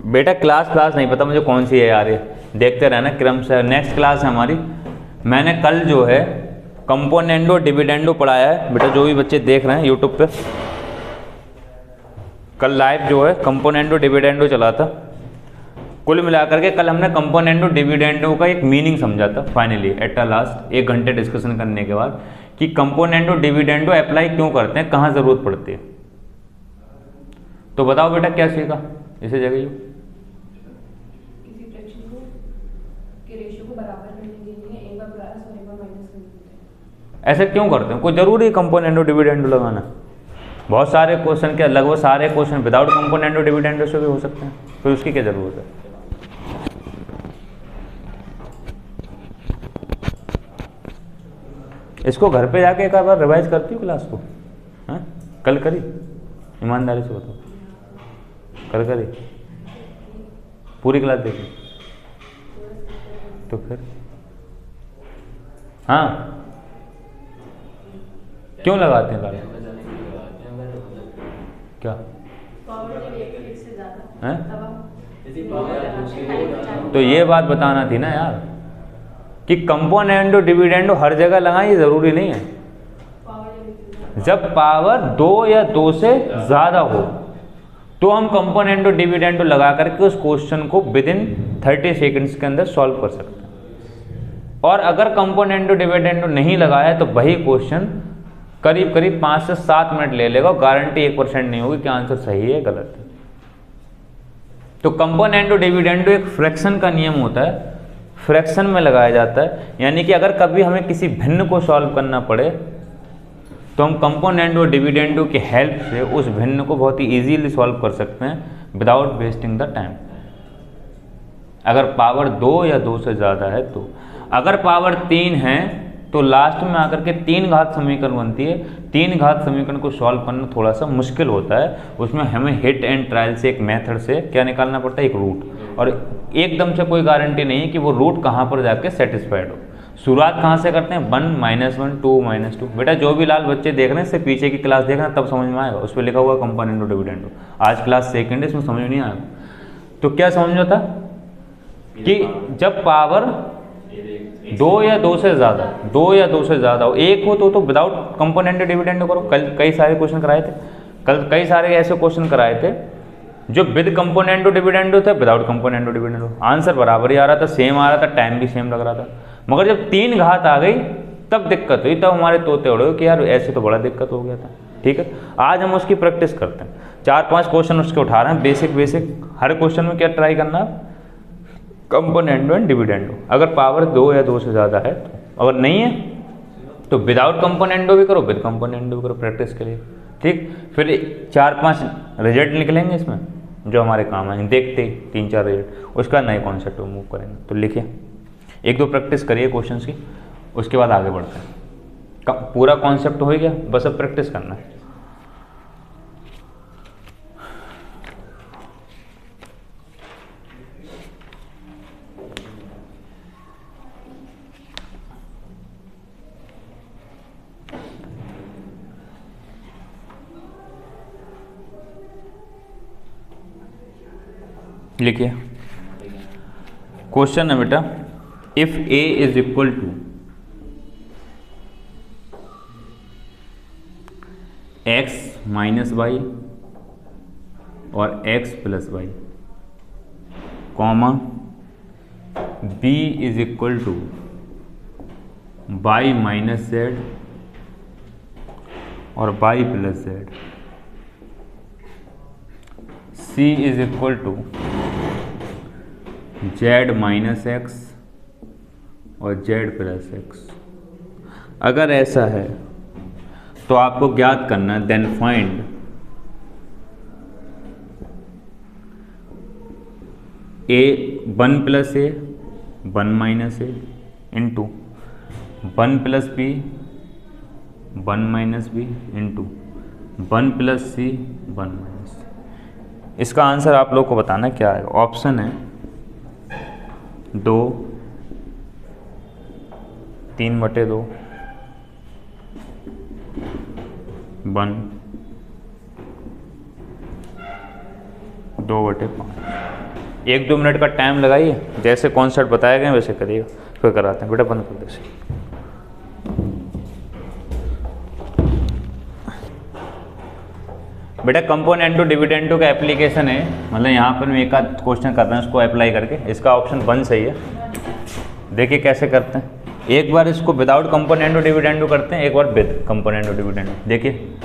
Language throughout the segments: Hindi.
बेटा क्लास नहीं पता मुझे कौन सी है यार, ये देखते रहना क्रम से। नेक्स्ट क्लास है हमारी। मैंने कल जो है कंपोनेंडो डिविडेंडो पढ़ाया है बेटा, जो भी बच्चे देख रहे हैं यूट्यूब पे, कल लाइव जो है कंपोनेंडो डिविडेंडो चला था। कुल मिलाकर के कल हमने कंपोनेंडो डिविडेंडो का एक मीनिंग समझा था फाइनली एट द लास्ट, 1 घंटे डिस्कशन करने के बाद, कि कंपोनेंडो डिविडेंडो अप्लाई क्यों करते हैं, कहाँ ज़रूरत पड़ती है। तो बताओ बेटा क्या सीखा इसी जगह यू? किसी फ्रैक्शन के रेशियो को बराबर करने के लिए एक बार प्लस और एक बार माइनस कर देते हैं। ऐसे क्यों करते हैं? कोई जरूरी कंपोनेंडो डिविडेंडो लगाना? बहुत सारे क्वेश्चन के, लगभग सारे क्वेश्चन विदाउट कंपोनेंडो डिविडेंडो से भी हो सकते हैं, फिर उसकी क्या जरूरत है? इसको घर पे जाके एक बार रिवाइज करती हो क्लास को? हाँ कल करी? ईमानदारी से बताओ, कल करी? पूरी क्लास देखी? तो फिर हाँ क्यों लगाते हैं गाड़ी? क्या है? तो ये बात बताना थी ना यार कि कंपोनेंडो डिविडेंडो हर जगह लगाएं, ये जरूरी नहीं है। जब पावर 2 या 2 से ज़्यादा हो तो हम कंपोनेंडो डिविडेंडो लगा करके उस क्वेश्चन को विद इन 30 सेकेंड्स के अंदर सॉल्व कर सकते हैं। और अगर कंपोनेंडो डिविडेंडो नहीं लगाया तो वही क्वेश्चन करीब करीब 5 से 7 मिनट ले लेगा, गारंटी 1% नहीं होगी कि आंसर सही है गलत है। तो कंपोनेंडो डिविडेंडो एक फ्रैक्शन का नियम होता है, फ्रैक्शन में लगाया जाता है। यानी कि अगर कभी हमें किसी भिन्न को सॉल्व करना पड़े तो हम कंपोनेंडो डिविडेंडो की हेल्प से उस भिन्न को बहुत ही इजीली सॉल्व कर सकते हैं विदाउट वेस्टिंग द टाइम। अगर पावर 2 या 2 से ज़्यादा है तो, अगर पावर 3 है तो लास्ट में आकर के 3 घात समीकरण बनती है। 3 घात समीकरण को सॉल्व करना थोड़ा सा मुश्किल होता है, उसमें हमें हिट एंड ट्रायल से एक मेथड से क्या निकालना पड़ता है, एक रूट। और एकदम से कोई गारंटी नहीं है कि वो रूट कहाँ पर जाके सेटिस्फाइड हो। शुरुआत कहाँ से करते हैं? 1 -1 2 -2। बेटा जो भी लाल बच्चे देख रहे हैं इससे पीछे की क्लास देखना, तब समझ में आएगा। उस पर लिखा हुआ कंपोनेंडो डिविडेंडो। आज क्लास सेकंड है, इसमें समझ नहीं आएगा। तो क्या समझो था कि जब पावर 2 या 2 से ज़्यादा, 2 या 2 से ज़्यादा हो, एक हो तो विदाउट कंपोनेंडो डिविडेंडो करो। कल कई सारे क्वेश्चन कराए थे, कल कई सारे ऐसे क्वेश्चन कराए थे जो विद कंपोनेंडो डिविडेंडो थे, विदाउट कंपोनेंडो डिविडेंडो। आंसर बराबर ही आ रहा था, सेम आ रहा था, टाइम भी सेम लग रहा था। मगर जब 3 घात आ गई तब दिक्कत हुई, तब हमारे तोते उड़े कि यार ऐसे तो बड़ा दिक्कत हो गया था। ठीक है, आज हम उसकी प्रैक्टिस करते हैं। 4-5 क्वेश्चन उसके उठा रहे हैं, बेसिक। हर क्वेश्चन में क्या ट्राई करना, कंपोनेंडो एंड डिविडेंडो। अगर पावर 2 या 2 से ज़्यादा है तो, अगर नहीं है तो विदाउट कंपोनेंडो भी करो, विद कंपोनेंडो भी करो प्रैक्टिस के लिए। ठीक, फिर 4-5 रिजल्ट निकलेंगे इसमें जो हमारे काम आएंगे। देखते 3-4 रिजल्ट, उसका नए कॉन्सेप्ट में मूव करेंगे। तो लिखिए, 1-2 प्रैक्टिस करिए क्वेश्चन की, उसके बाद आगे बढ़ते हैं। पूरा कॉन्सेप्ट हो गया, बस अब प्रैक्टिस करना है। लिखिए, क्वेश्चन है बेटा, if a is equal to x minus Y और x plus Y, comma b is equal to y minus Z और y plus Z, c is equal to z minus X और z प्लस एक्स। अगर ऐसा है तो आपको ज्ञात करना है, then find a 1 plus a 1 minus a into 1 plus b 1 minus b into 1 plus c 1 minus c। इसका आंसर आप लोग को बताना क्या है। ऑप्शन है 2, 3/2, 1, 2/5। 1-2 मिनट का टाइम लगाइए, जैसे कॉन्सेप्ट बताए गए वैसे करिएगा, फिर कराते हैं। बेटा बंद कर दे। बेटा कंपोनेंट टू डिविडेंड का एप्लीकेशन है, मतलब यहाँ पर मैं एक आध क्वेश्चन कर रहे हैं उसको अप्लाई करके। इसका ऑप्शन 1 सही है। देखिए कैसे करते हैं, एक बार इसको विदाउट कंपोनेंट टू डिविडेंड करते हैं, एक बार विद कंपोनेंट टू डिविडेंड। देखिए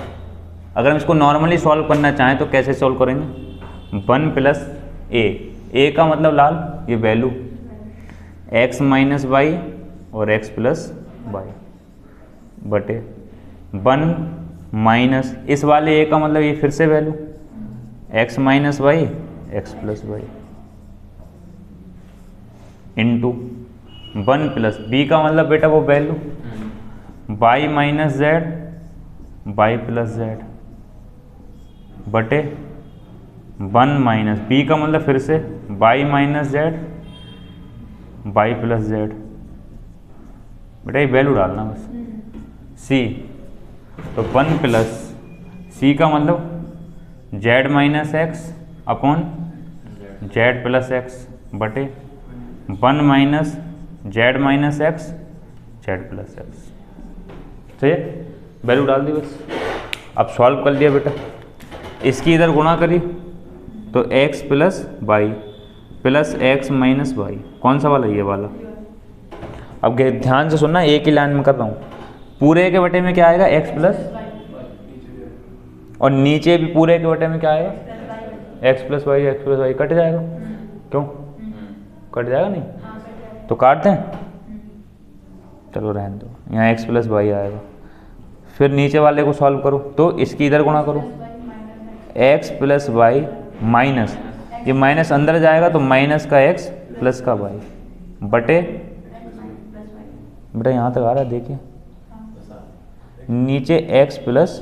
अगर हम इसको नॉर्मली सॉल्व करना चाहें तो कैसे सॉल्व करेंगे, 1 + a का मतलब लाल ये वैल्यू, x - y और x + y बटे 1 माइनस इस वाले a का मतलब ये फिर से value x - y x + y into 1 + b का मतलब बेटा वो value y - z y + z बटे 1 माइनस b का मतलब फिर से y - z y + z। बेटा ये वैल्यू डालना बस। c तो 1 + c का मतलब z - x upon z + x बटे 1 minus z - x z + x। ठीक है, वैल्यू डाल दी बस। अब सॉल्व कर लिया बेटा, इसकी इधर गुणा करी तो x + y + x - y, कौन सा वाला, ये वाला। अब ध्यान से सुनना, एक ही लाइन में कर रहा हूँ। पूरे के बटे में क्या आएगा, x + और नीचे भी पूरे के बटे में क्या आएगा, x + y कट जाएगा। क्यों कट जाएगा, नहीं तो काट दें, चलो रहने दो। यहाँ x + y आएगा, फिर नीचे वाले को सॉल्व करो तो इसकी इधर गुणा करो, x + y माइनस ये माइनस अंदर जाएगा तो माइनस का x प्लस का y बटे, बेटा यहाँ तक आ रहा है, देखिए नीचे x प्लस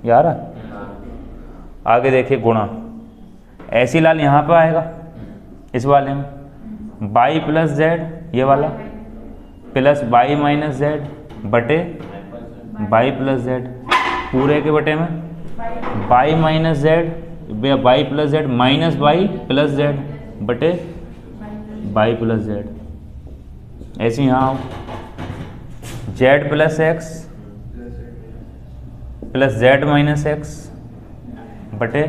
ये आ रहा है, आगे देखिए गुणा, ऐसी लाल यहाँ पे आएगा इस वाले में y + z ये वाला प्लस y - z बटे y + z, पूरे के बटे में y - z y + z minus y + z बटे y + z। ऐसे यहाँ आओ, z + x plus z - x बटे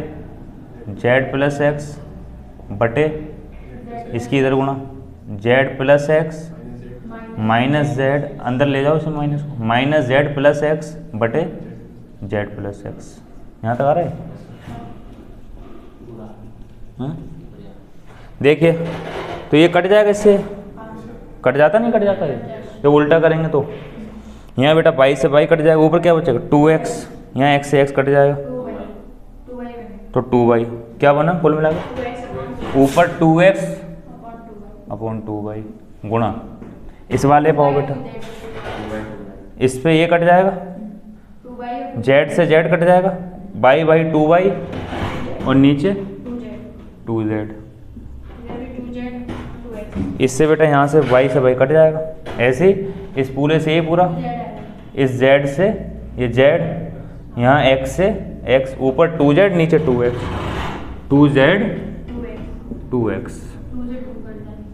z + x बटे इसकी इधर गुणा z + x माइनस z, अंदर ले जाओ इसे माइनस को, माइनस z + x बटे z + x। यहाँ तक आ रहा है। देखिए तो ये कट जाएगा, इससे कट जाता नहीं, कट जाता है जब उल्टा करेंगे तो। यहाँ बेटा y से y कट जाएगा, ऊपर क्या बचेगा 2x, यहाँ x से x कट जाएगा तो 2y क्या बना कुल मिला के, ऊपर 2x अपॉन 2y गुणा इस वाले पाओ बेटा, इस पे ये कट जाएगा, z से z कट जाएगा, y 2y और नीचे 2z, इससे बेटा यहाँ से y से y कट जाएगा। ऐसे इस पूरे से ये पूरा, इस z से ये z, यहाँ x से x, ऊपर 2z नीचे 2x, 2z 2x,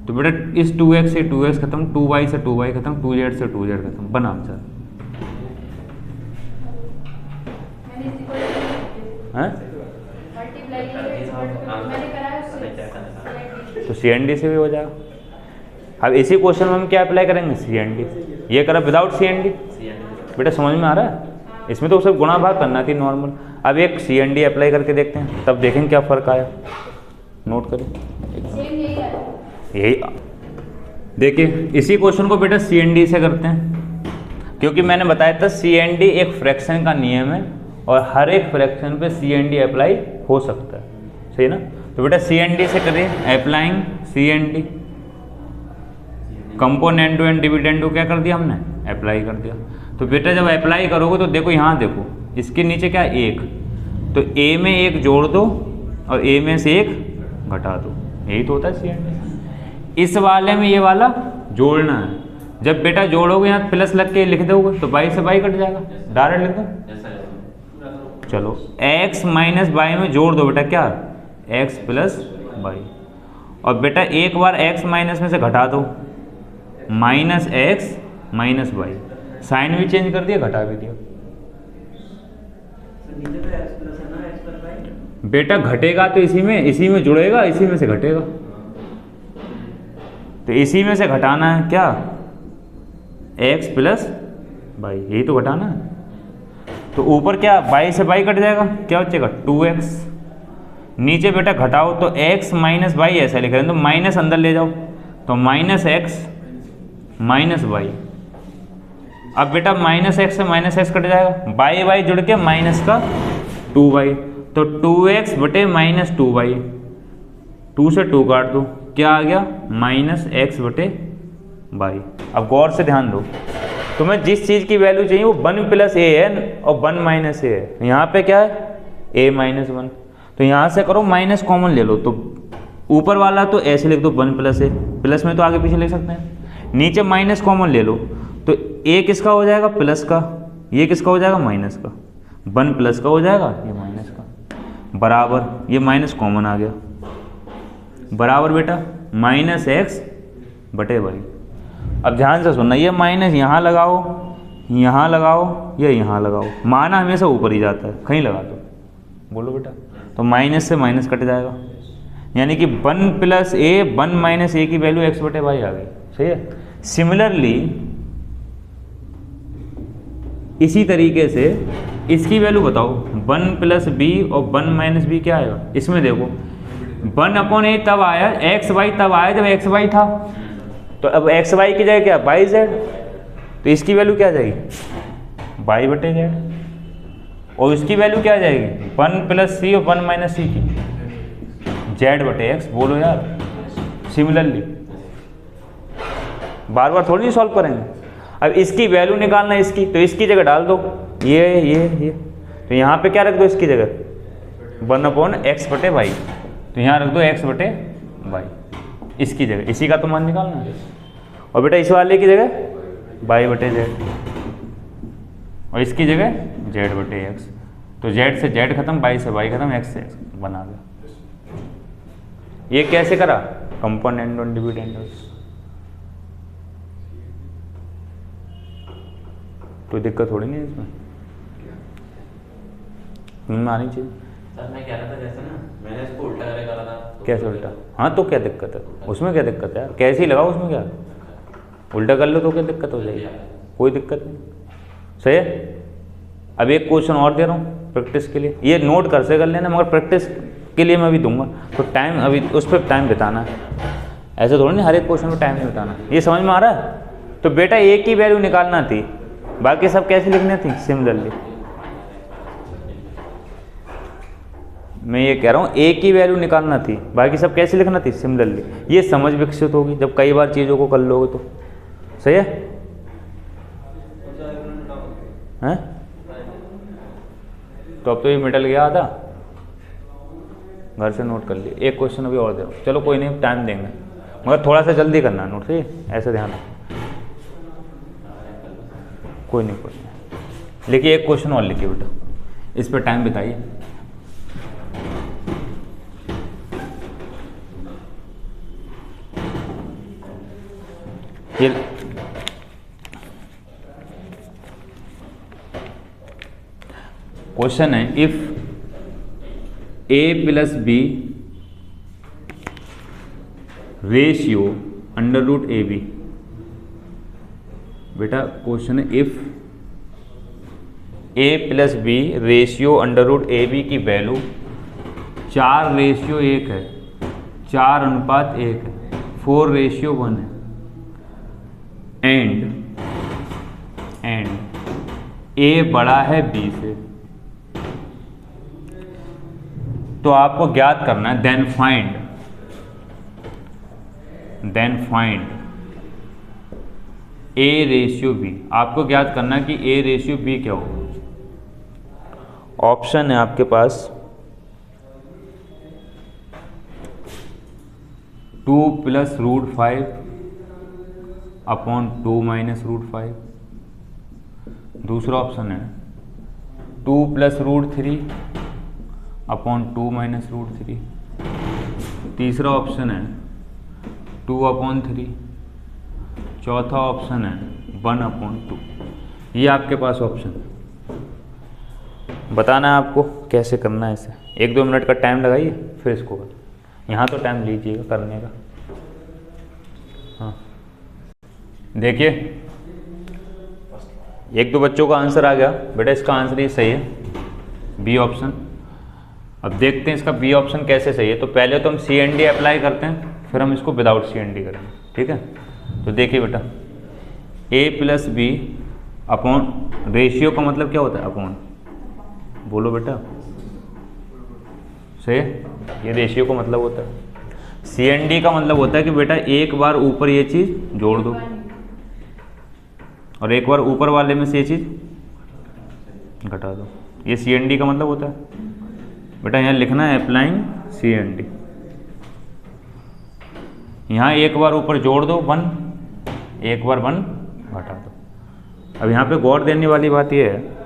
तो बेटा इस 2x से 2x खत्म, 2y से 2y खत्म, 2z से 2z खत्म, बना आंसर। तो CND से भी हो जाएगा। अब इसी क्वेश्चन में हम क्या अप्लाई करेंगे, CND। ये करा विदाउट CND, बेटा समझ में आ रहा है, इसमें तो सिर्फ गुणा भाग करना थी नॉर्मल। अब एक CND अप्लाई करके देखते हैं, तब देखेंगे क्या फ़र्क आया। नोट करें, यही देखिए इसी क्वेश्चन को बेटा CND से करते हैं, क्योंकि मैंने बताया था CND एक फ्रैक्शन का नियम है और हर एक फ्रैक्शन पे CND अप्लाई हो सकता है, सही ना। तो बेटा CND से करिए, applying CND, component and dividend क्या कर दिया हमने, अप्लाई कर दिया। तो बेटा जब अप्लाई करोगे तो देखो यहाँ देखो, इसके नीचे क्या एक, तो a में एक जोड़ दो और a में से एक घटा दो, यही तो होता है CND। इस वाले में ये वाला जोड़ना है, जब बेटा जोड़ोगे यहाँ प्लस लग के लिख दोगे तो y से y कट जाएगा, डायरेक्ट लिख दो। चलो x - y में जोड़ दो बेटा, क्या एक्स प्लस वाई। और बेटा एक बार एक्स माइनस में से घटा दो, minus X minus Y, sign भी चेंज कर दिया, घटा भी दिया। बेटा घटेगा तो इसी में जुड़ेगा, इसी में से घटेगा, तो इसी में से घटाना है क्या, एक्स प्लस वाई, यही तो घटाना है। तो ऊपर क्या, वाई से वाई कट जाएगा, क्या बचेगा 2x। नीचे बेटा घटाओ तो x माइनस वाई ऐसा लिख रहे हैं, तो माइनस अंदर ले जाओ, तो माइनस एक्स माइनस वाई। अब बेटा माइनस एक्स से माइनस एक्स कट जाएगा, वाई वाई जुड़ के माइनस का 2y, तो 2x बटे माइनस 2y, 2 से 2 काट दो, क्या आ गया माइनस एक्स बटे वाई। अब गौर से ध्यान दो, तुम्हें जिस चीज़ की वैल्यू चाहिए वो 1 प्लस ए है और 1 माइनस ए है। यहाँ पे क्या है a माइनस 1, तो यहाँ से करो माइनस कॉमन ले लो, तो ऊपर वाला तो ऐसे लिख दो 1 प्लस ए, प्लस में तो आगे पीछे लिख सकते हैं, नीचे माइनस कॉमन ले लो, तो a किसका हो जाएगा प्लस का, ये किसका हो जाएगा माइनस का, 1 प्लस का हो जाएगा ये माइनस का, बराबर ये माइनस कॉमन आ गया, बराबर बेटा माइनस एक्स बटे वाई। अब ध्यान से सुनना, ये माइनस यहाँ लगाओ, यहाँ लगाओ, या यहाँ लगाओ, माना हमेशा ऊपर ही जाता है, कहीं लगा दो, बोलो बेटा, तो माइनस से माइनस कट जाएगा, यानी कि 1 प्लस ए 1 माइनस ए की वैल्यू एक्स बटे वाई आ गई, सही है। सिमिलरली इसी तरीके से इसकी वैल्यू बताओ, 1 प्लस बी और 1 माइनस बी क्या आएगा, इसमें देखो 1 अपॉन ए तब आया, एक्स वाई तब आया जब एक्स वाई था, तो अब एक्स वाई की जगह क्या वाई जेड, तो इसकी वैल्यू क्या आ जाएगी वाई बटे जेड, और इसकी वैल्यू क्या आ जाएगी 1 प्लस सी और 1 माइनस सी की जेड बटे एक्स। बोलो यार, सिमिलरली बार बार थोड़ी सॉल्व करेंगे। अब इसकी वैल्यू निकालना है इसकी, तो इसकी जगह डाल दो ये, तो यहाँ पे क्या रख दो इसकी जगह 1 अपॉन एक्स बटे वाई, तो यहाँ रख दो एक्स बटे वाई इसकी जगह, इसी का तो मान निकालना है। और बेटा इस वाले की जगह वाई बटे जेड, और इसकी जगह जेड बटे एक्स, तो जेड से जेड खत्म, वाई से वाई खत्म, एक्स से एक्स बना गया। ये कैसे करा, कंपोनेंट और डिविडेंड। कोई दिक्कत थोड़ी नहीं है इसमें, आनी चाहिए। सर मैं कह रहा था जैसे ना मैंने इसको उल्टा करके करा था, तो कैसे उल्टा, हाँ तो क्या दिक्कत है उसमें, क्या दिक्कत है यार, कैसे ही लगाओ उसमें, क्या उल्टा कर लो तो क्या दिक्कत हो जाएगी, कोई दिक्कत नहीं, सही है। अब एक क्वेश्चन और दे रहा हूँ प्रैक्टिस के लिए, ये नोट कर से कर लेना, मगर प्रैक्टिस के लिए मैं भी दूंगा, तो टाइम अभी उस पर टाइम बिताना है, ऐसे थोड़ी नहीं हर एक क्वेश्चन में टाइम नहीं बिताना। ये समझ में आ रहा है। तो बेटा एक ही वैल्यू निकालना थी, बाकी सब कैसे लिखनी थी सिमिलरली। मैं ये कह रहा हूँ एक ही वैल्यू निकालना थी, बाकी सब कैसे लिखना थी सिमिलरली। ये समझ विकसित होगी जब कई बार चीज़ों को कर लोगे तो, सही है हैं? तो अब तो ये मिटल गया आधा, घर से नोट कर लिए। एक क्वेश्चन अभी और दे रहा हूँ, चलो कोई नहीं टाइम देंगे, मगर थोड़ा सा जल्दी करना नोट, सही ऐसे ध्यान रखो। कोई नहीं लिखिए, एक क्वेश्चन और लिखिए बेटा, इस पर टाइम बिताइए। ये क्वेश्चन है, if a plus B ratio under root A B. बेटा क्वेश्चन है, if a plus B ratio under root A B की वैल्यू 4:1 है, 4:1 है, 4:1 है, एंड a बड़ा है b से, तो आपको ज्ञात करना है then find a ratio b। आपको ज्ञात करना है कि a रेशियो b क्या होगा। ऑप्शन है आपके पास 2 + √5 अपॉन 2 - √5। दूसरा ऑप्शन है 2 + √3 अपॉन 2 - √3। तीसरा ऑप्शन है 2/3, चौथा ऑप्शन है 1/2। ये आपके पास ऑप्शन है। बताना है आपको कैसे करना है इसे। 1-2 मिनट का टाइम लगाइए फिर इसको कर। यहाँ तो टाइम लीजिएगा करने का। हाँ देखिए 1-2 बच्चों का आंसर आ गया बेटा। इसका आंसर ये सही है, बी ऑप्शन। अब देखते हैं इसका बी ऑप्शन कैसे सही है। तो पहले तो हम CND अप्लाई करते हैं, फिर हम इसको विदाउट CND करेंगे, ठीक है। तो देखिए बेटा A+B अपॉन, रेशियो का मतलब क्या होता है अपॉन, बोलो बेटा सही है। ये रेशियो का मतलब होता है। CND का मतलब होता है कि बेटा एक बार ऊपर ये चीज़ जोड़ दो और एक बार ऊपर वाले में से ये चीज़ घटा दो। ये CND का मतलब होता है बेटा। यहाँ लिखना है अप्लाइंग CND। यहाँ एक बार ऊपर जोड़ दो 1, एक बार 1 घटा दो। अब यहाँ पे गौर देने वाली बात यह है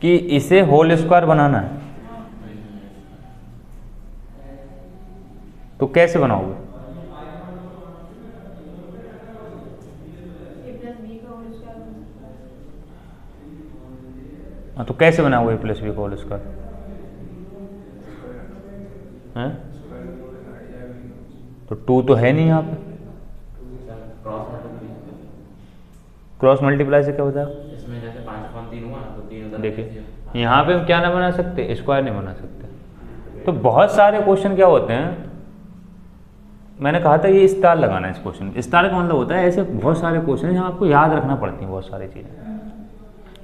कि इसे होल स्क्वायर बनाना है, तो कैसे बनाओगे? हाँ तो कैसे बनाओगे A+B का होल स्क्वायर? हैं तो 2 तो है नहीं यहाँ पे। क्रॉस मल्टीप्लाई से क्या होता है? इसमें जैसे 5/3 हुआ तो 3 उधर। देखिए यहाँ पे हम क्या ना बना सकते, स्क्वायर नहीं बना सकते। तो बहुत सारे क्वेश्चन क्या होते हैं, मैंने कहा था ये स्टार लगाना है इस क्वेश्चन में। स्टार का मतलब होता है ऐसे बहुत सारे क्वेश्चन हैं आपको याद रखना पड़ती हैं बहुत सारी चीज़ें।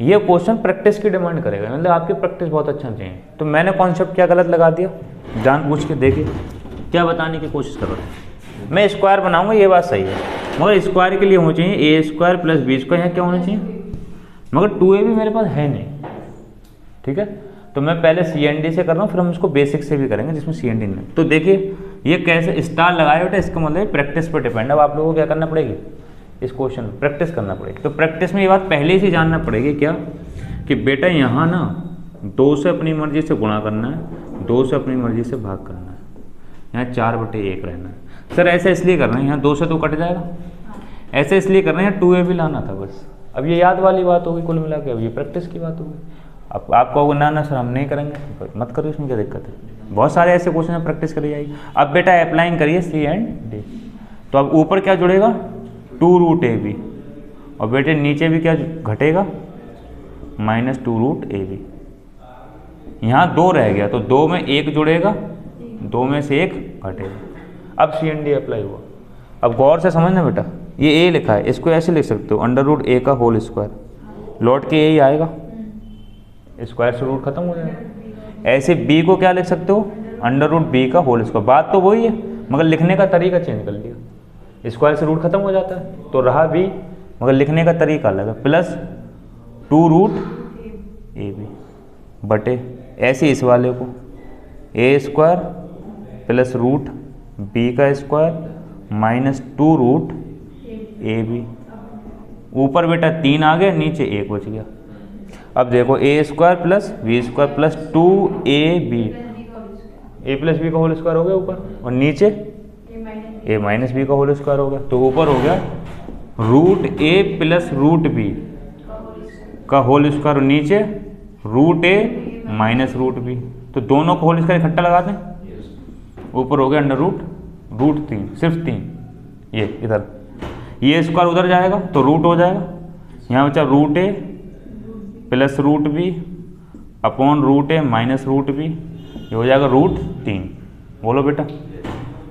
ये क्वेश्चन प्रैक्टिस की डिमांड करेगा, मतलब आपकी प्रैक्टिस बहुत अच्छा चाहिए। तो मैंने कॉन्सेप्ट क्या गलत लगा दिया, जानबूझ के देखिए क्या बताने की कोशिश कर रहा हूँ। मैं स्क्वायर बनाऊंगा ये बात सही है, मगर स्क्वायर के लिए होना चाहिए A² + B²। यहाँ क्या होना चाहिए, मगर 2A भी मेरे पास है नहीं, ठीक है। तो मैं पहले CND से कर रहा हूँ, फिर हम इसको बेसिक से भी करेंगे जिसमें CND नहीं। तो देखिए ये कैसे स्टार लगाया बेटा, इसका मतलब प्रैक्टिस पर डिपेंड है। अब आप लोगों को क्या करना पड़ेगी, इस क्वेश्चन में प्रैक्टिस करना पड़ेगी। तो प्रैक्टिस में ये बात पहले से जानना पड़ेगी क्या, कि बेटा यहाँ ना 2 से अपनी मर्जी से गुणा करना है, 2 से अपनी मर्जी से भाग करना है, यहाँ 4/1 रहना है। सर ऐसे इसलिए कर रहे हैं, यहाँ 2 से 2 कट जाएगा, ऐसे इसलिए कर रहे हैं 2A भी लाना था बस। अब ये याद वाली बात होगी कुल मिला के, अब ये प्रैक्टिस की बात होगी। अब आप कहोगे ना सर हम नहीं करेंगे, मत करो, इसमें क्या दिक्कत है। बहुत सारे ऐसे क्वेश्चन में प्रैक्टिस करी जाएगी। अब बेटा अप्लाइंग करिए CND। तो अब ऊपर क्या जुड़ेगा 2√AB, और बेटे नीचे भी क्या घटेगा -2√AB। यहाँ 2 रह गया तो 2 में 1 जुड़ेगा, 2 में से 1 घटेगा। अब CND अप्लाई हुआ। अब गौर से समझना बेटा, ये A लिखा है, इसको ऐसे लिख सकते हो √A का होल स्क्वायर, लौट के यही आएगा, स्क्वायर से रूट खत्म हो जाएगा। ऐसे B को क्या लिख सकते हो √B का होल स्क्वायर। बात तो वही है मगर लिखने का तरीका चेंज कर लिया। स्क्वायर से रूट खत्म हो जाता है तो रहा B, मगर लिखने का तरीका अलग है, +2√AB बटे ऐसे इस वाले को A² + √B² -2√AB। ऊपर बेटा 3 आ गया, नीचे 1 बच गया। अब देखो A² + B² + 2AB, A+B का होल स्क्वायर हो गया ऊपर, और नीचे A-B का होल स्क्वायर हो गया। तो ऊपर हो गया √A + √B का होल स्क्वायर, और नीचे √A - √B। तो दोनों को होल स्क्वायर इकट्ठा लगा दें, ऊपर हो गया √3, सिर्फ 3। ये इधर ये स्क्वायर उधर जाएगा तो रूट हो जाएगा, यहाँ बचा √A + √B upon √A - √B, ये हो जाएगा √3। बोलो बेटा।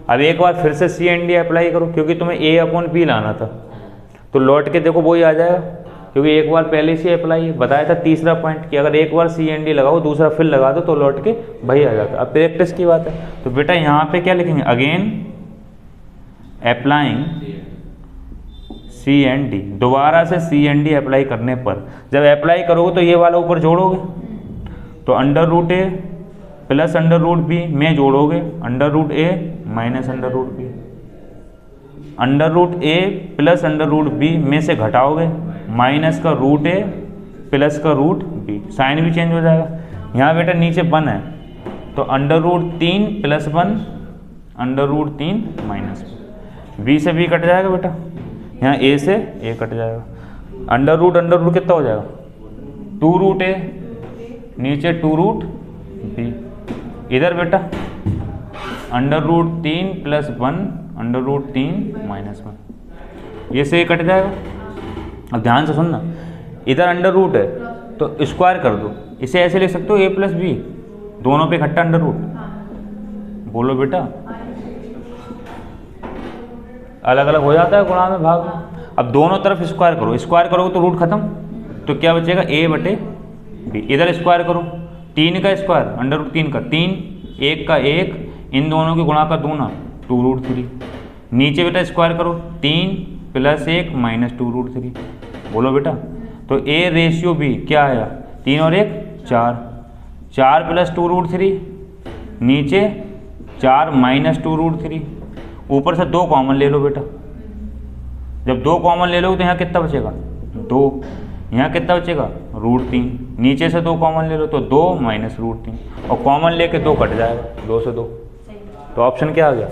अब एक बार फिर से CND अप्लाई करो, क्योंकि तुम्हें A/B लाना था, तो लौट के देखो वही आ जाएगा, क्योंकि एक बार पहले से अप्लाई है। बताया था तीसरा पॉइंट कि अगर एक बार CND लगाओ दूसरा फिर लगा दो तो लौट के वही आ जाता है। अब प्रैक्टिस की बात है, तो बेटा यहाँ पे क्या लिखेंगे, अगेन अप्लाइंग CND। दोबारा से CND अप्लाई करने पर जब अप्लाई करोगे तो ये वाला ऊपर जोड़ोगे, तो √A + √B में जोड़ोगे √A - √B, √A + √B में से घटाओगे माइनस का √A प्लस का √B, साइन भी चेंज हो जाएगा। यहाँ बेटा नीचे 1 है तो √3 + 1 √3 - बी से बी कट जाएगा बेटा, यहाँ ए से ए कट जाएगा, अंडर रूट कितना हो जाएगा 2√a, नीचे 2√b, इधर बेटा √3 + 1 √3 - 1, ये से ये कट जाएगा। अब ध्यान से सुनना, इधर अंडर रूट है तो स्क्वायर कर दो, इसे ऐसे लिख सकते हो a + b, दोनों पे इकट्ठा अंडर रूट, बोलो बेटा अलग अलग हो जाता है गुणा में भाग में। अब दोनों तरफ स्क्वायर करो, स्क्वायर करोगे तो रूट खत्म, तो क्या बचेगा a/b, इधर स्क्वायर करो 3 का स्क्वायर √3 का 3, 1 का 1, इन दोनों के गुणा का दूना 2√3, नीचे बेटा स्क्वायर करो 3 + 1 - 2√3, बोलो बेटा तो a/b क्या आया 3 और 1 4, 4 + 2√3, नीचे 4 - 2√3, ऊपर से 2 कॉमन ले लो बेटा, जब 2 कॉमन ले लो तो यहाँ कितना बचेगा 2, यहाँ कितना बचेगा √3, नीचे से 2 कॉमन ले लो तो 2 - √3, और कॉमन लेके 2 कट जाएगा, 2 से 2, तो ऑप्शन क्या आ गया।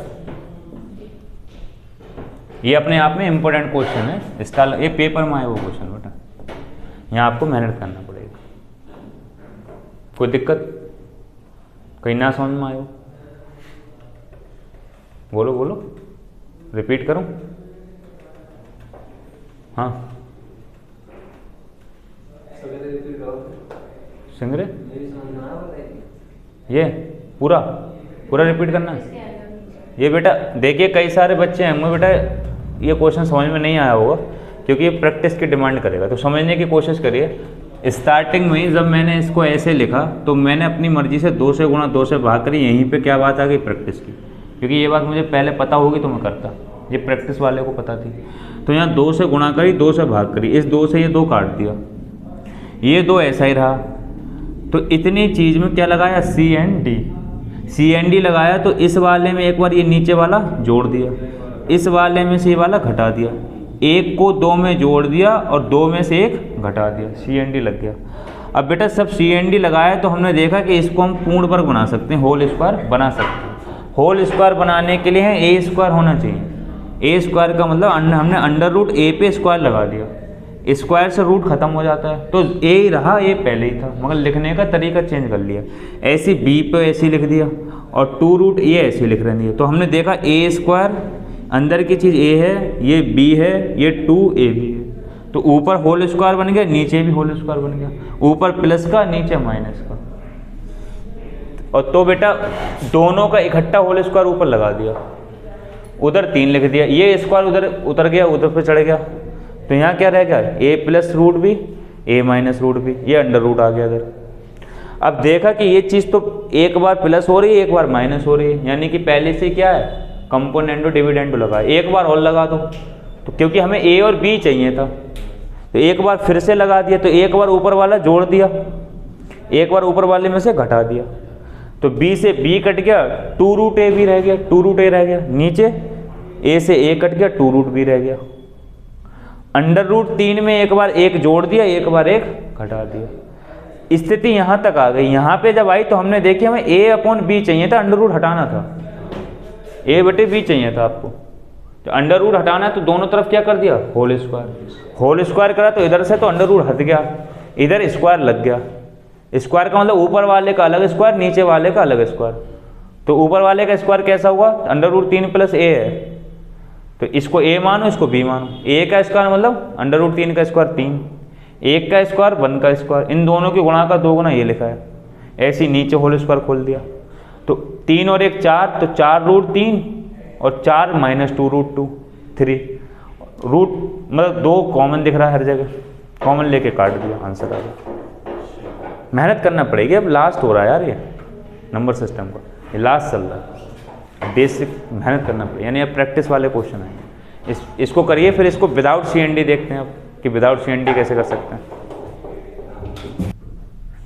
ये अपने आप में इम्पोर्टेंट क्वेश्चन है, इसका ये पेपर में आया वो क्वेश्चन बेटा, यहाँ आपको मेहनत करना पड़ेगा। कोई दिक्कत कहीं ना समझ में आयो, बोलो बोलो, रिपीट करूं, हाँ सिंगरे ये पूरा रिपीट करना है। ये बेटा देखिए कई सारे बच्चे हैं, मुझे बेटा ये क्वेश्चन समझ में नहीं आया होगा क्योंकि ये प्रैक्टिस की डिमांड करेगा, तो समझने की कोशिश करिए। स्टार्टिंग में ही जब मैंने इसको ऐसे लिखा तो मैंने अपनी मर्जी से 2 से गुणा 2 से भाग करी, यहीं पे क्या बात आ गई प्रैक्टिस की, क्योंकि ये बात मुझे पहले पता होगी तो मैं करता, ये प्रैक्टिस वाले को पता थी। तो यहाँ 2 से गुणा करी, 2 से भाग करी, इस 2 से ये 2 काट दिया, ये 2 ऐसा ही रहा, तो इतनी चीज़ में क्या लगाया सी एन डी लगाया, तो इस वाले में एक बार ये नीचे वाला जोड़ दिया, इस वाले में से ये वाला घटा दिया, 1 को 2 में जोड़ दिया और 2 में से 1 घटा दिया, सी एन डी लग गया। अब बेटा सब सी एन डी लगाया तो हमने देखा कि इसको हम पूर्ण वर्ग बना सकते हैं, होल स्क्वायर बना सकते हैं। होल स्क्वायर बनाने के लिए है ए स्क्वायर होना चाहिए, ए स्क्वायर का मतलब हमने √a पे स्क्वायर लगा दिया, स्क्वायर से रूट खत्म हो जाता है, तो ए ही रहा, ए पहले ही था, मगर लिखने का तरीका चेंज कर लिया, ऐसे बी पे ऐसे लिख दिया और 2 ये ऐसे लिख रहे हैं। तो हमने देखा ए स्क्वायर अंदर की चीज़ ए है, ये बी है, ये 2ab है, तो ऊपर होल स्क्वायर बन गया, नीचे भी होल स्क्वायर बन गया, ऊपर प्लस का नीचे माइनस का, और तो बेटा दोनों का इकट्ठा होल स्क्वायर ऊपर लगा दिया, उधर 3 लिख दिया, ये स्क्वायर उधर उतर गया, उधर पे चढ़ गया, तो यहाँ क्या रह गया a + √b a - √b, ये अंडर रूट आ गया इधर। अब देखा कि ये चीज़ तो एक बार प्लस हो रही है, एक बार माइनस हो रही है, यानी कि पहले से क्या है कंपोनेंडो डिविडेंडो लगा, एक बार और लगा दो, तो क्योंकि हमें a और b चाहिए था तो एक बार फिर से लगा दिया, तो एक बार ऊपर वाला जोड़ दिया, एक बार ऊपर वाले में से घटा दिया, तो b से b कट गया, 2√a रह गया, 2√a रह गया, नीचे a से a कट गया, 2√b रह गया। √3 में एक बार 1 जोड़ दिया, एक बार 1 घटा दिया, स्थिति यहाँ तक आ गई। यहाँ पे जब आई तो हमने देखी हमें a/b चाहिए था, अंडर रूट हटाना था, a/b चाहिए था आपको, तो अंडर रूट हटाना है तो दोनों तरफ क्या कर दिया होल स्क्वायर करा, तो इधर से तो अंडर रूट हट गया, इधर स्क्वायर लग गया, स्क्वायर का मतलब ऊपर वाले का अलग स्क्वायर, नीचे वाले का अलग स्क्वायर, तो ऊपर वाले का स्क्वायर कैसा हुआ √3 + a है, तो इसको a मानो, इसको b मानो, a का स्क्वायर मतलब √3 का स्क्वायर 3, 1 का स्क्वायर 1 का स्क्वायर, इन दोनों के गुणा का 2 गुना ये लिखा है, ऐसे ही नीचे होल स्क्वायर खोल दिया, तो 3 और 1 4, तो 4√3 और 4 - 2√2 3, रूट मतलब 2 कॉमन दिख रहा है हर जगह, कॉमन लेके काट दिया, आंसर आ गया। मेहनत करना पड़ेगी, अब लास्ट हो रहा है यार ये नंबर सिस्टम का, ये लास्ट चल रहा है, बेसिक मेहनत करना पड़ेगा, यानी अब प्रैक्टिस वाले क्वेश्चन हैं, इसको करिए, फिर इसको विदाउट CND देखते हैं अब कि विदाउट CND कैसे कर सकते हैं।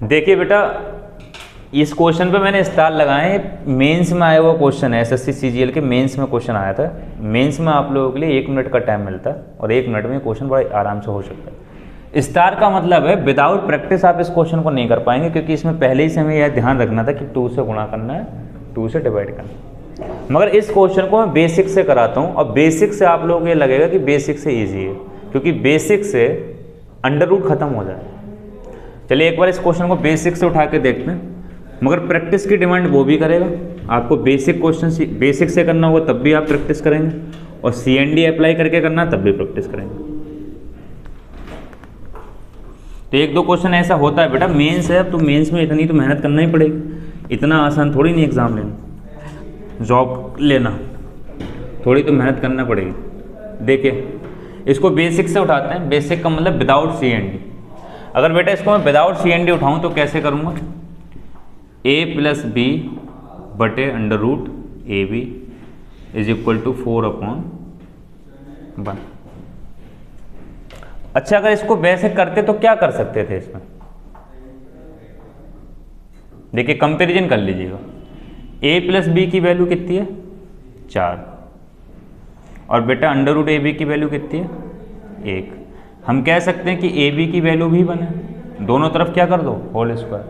देखिए बेटा इस क्वेश्चन पे मैंने स्टार लगाए हैं, मेंस में आया हुआ क्वेश्चन है, SSC CGL के मेंस में क्वेश्चन आया था। मेंस में आप लोगों के लिए 1 मिनट का टाइम मिलता है और 1 मिनट में क्वेश्चन बड़ा आराम से हो सकता है, स्टार का मतलब है विदाउट प्रैक्टिस आप इस क्वेश्चन को नहीं कर पाएंगे, क्योंकि इसमें पहले ही से हमें यह ध्यान रखना था कि 2 से गुणा करना है, 2 से डिवाइड करना है। मगर इस क्वेश्चन को मैं बेसिक से कराता हूँ, और बेसिक से आप लोगों को ये लगेगा कि बेसिक से ईजी है, क्योंकि बेसिक से अंडर रूट खत्म हो जाए। चलिए एक बार इस क्वेश्चन को बेसिक से उठा के देखते हैं, मगर प्रैक्टिस की डिमांड वो भी करेगा। आपको बेसिक क्वेश्चन बेसिक से करना होगा तब भी आप प्रैक्टिस करेंगे, और CND अप्लाई करके करना तब भी प्रैक्टिस करेंगे। तो एक दो क्वेश्चन ऐसा होता है बेटा, मेंस है, अब तो मेंस में इतनी तो मेहनत करना ही पड़ेगी, इतना आसान थोड़ी नहीं एग्ज़ाम लेना, जॉब लेना थोड़ी तो मेहनत करना पड़ेगी। देखिए इसको बेसिक से उठाते हैं, बेसिक का मतलब विदाउट CND। अगर बेटा इसको मैं विदाउट CND उठाऊं तो कैसे करूंगा, a+b बटे under root AB is equal to 4/1। अच्छा अगर इसको वैसे करते तो क्या कर सकते थे इसमें, देखिए कंपैरिजन कर लीजिएगा। a+b की वैल्यू कितनी है 4, और बेटा अंडर रूट AB की वैल्यू कितनी है 1। हम कह सकते हैं कि AB की वैल्यू भी बने, दोनों तरफ क्या कर दो होल स्क्वायर,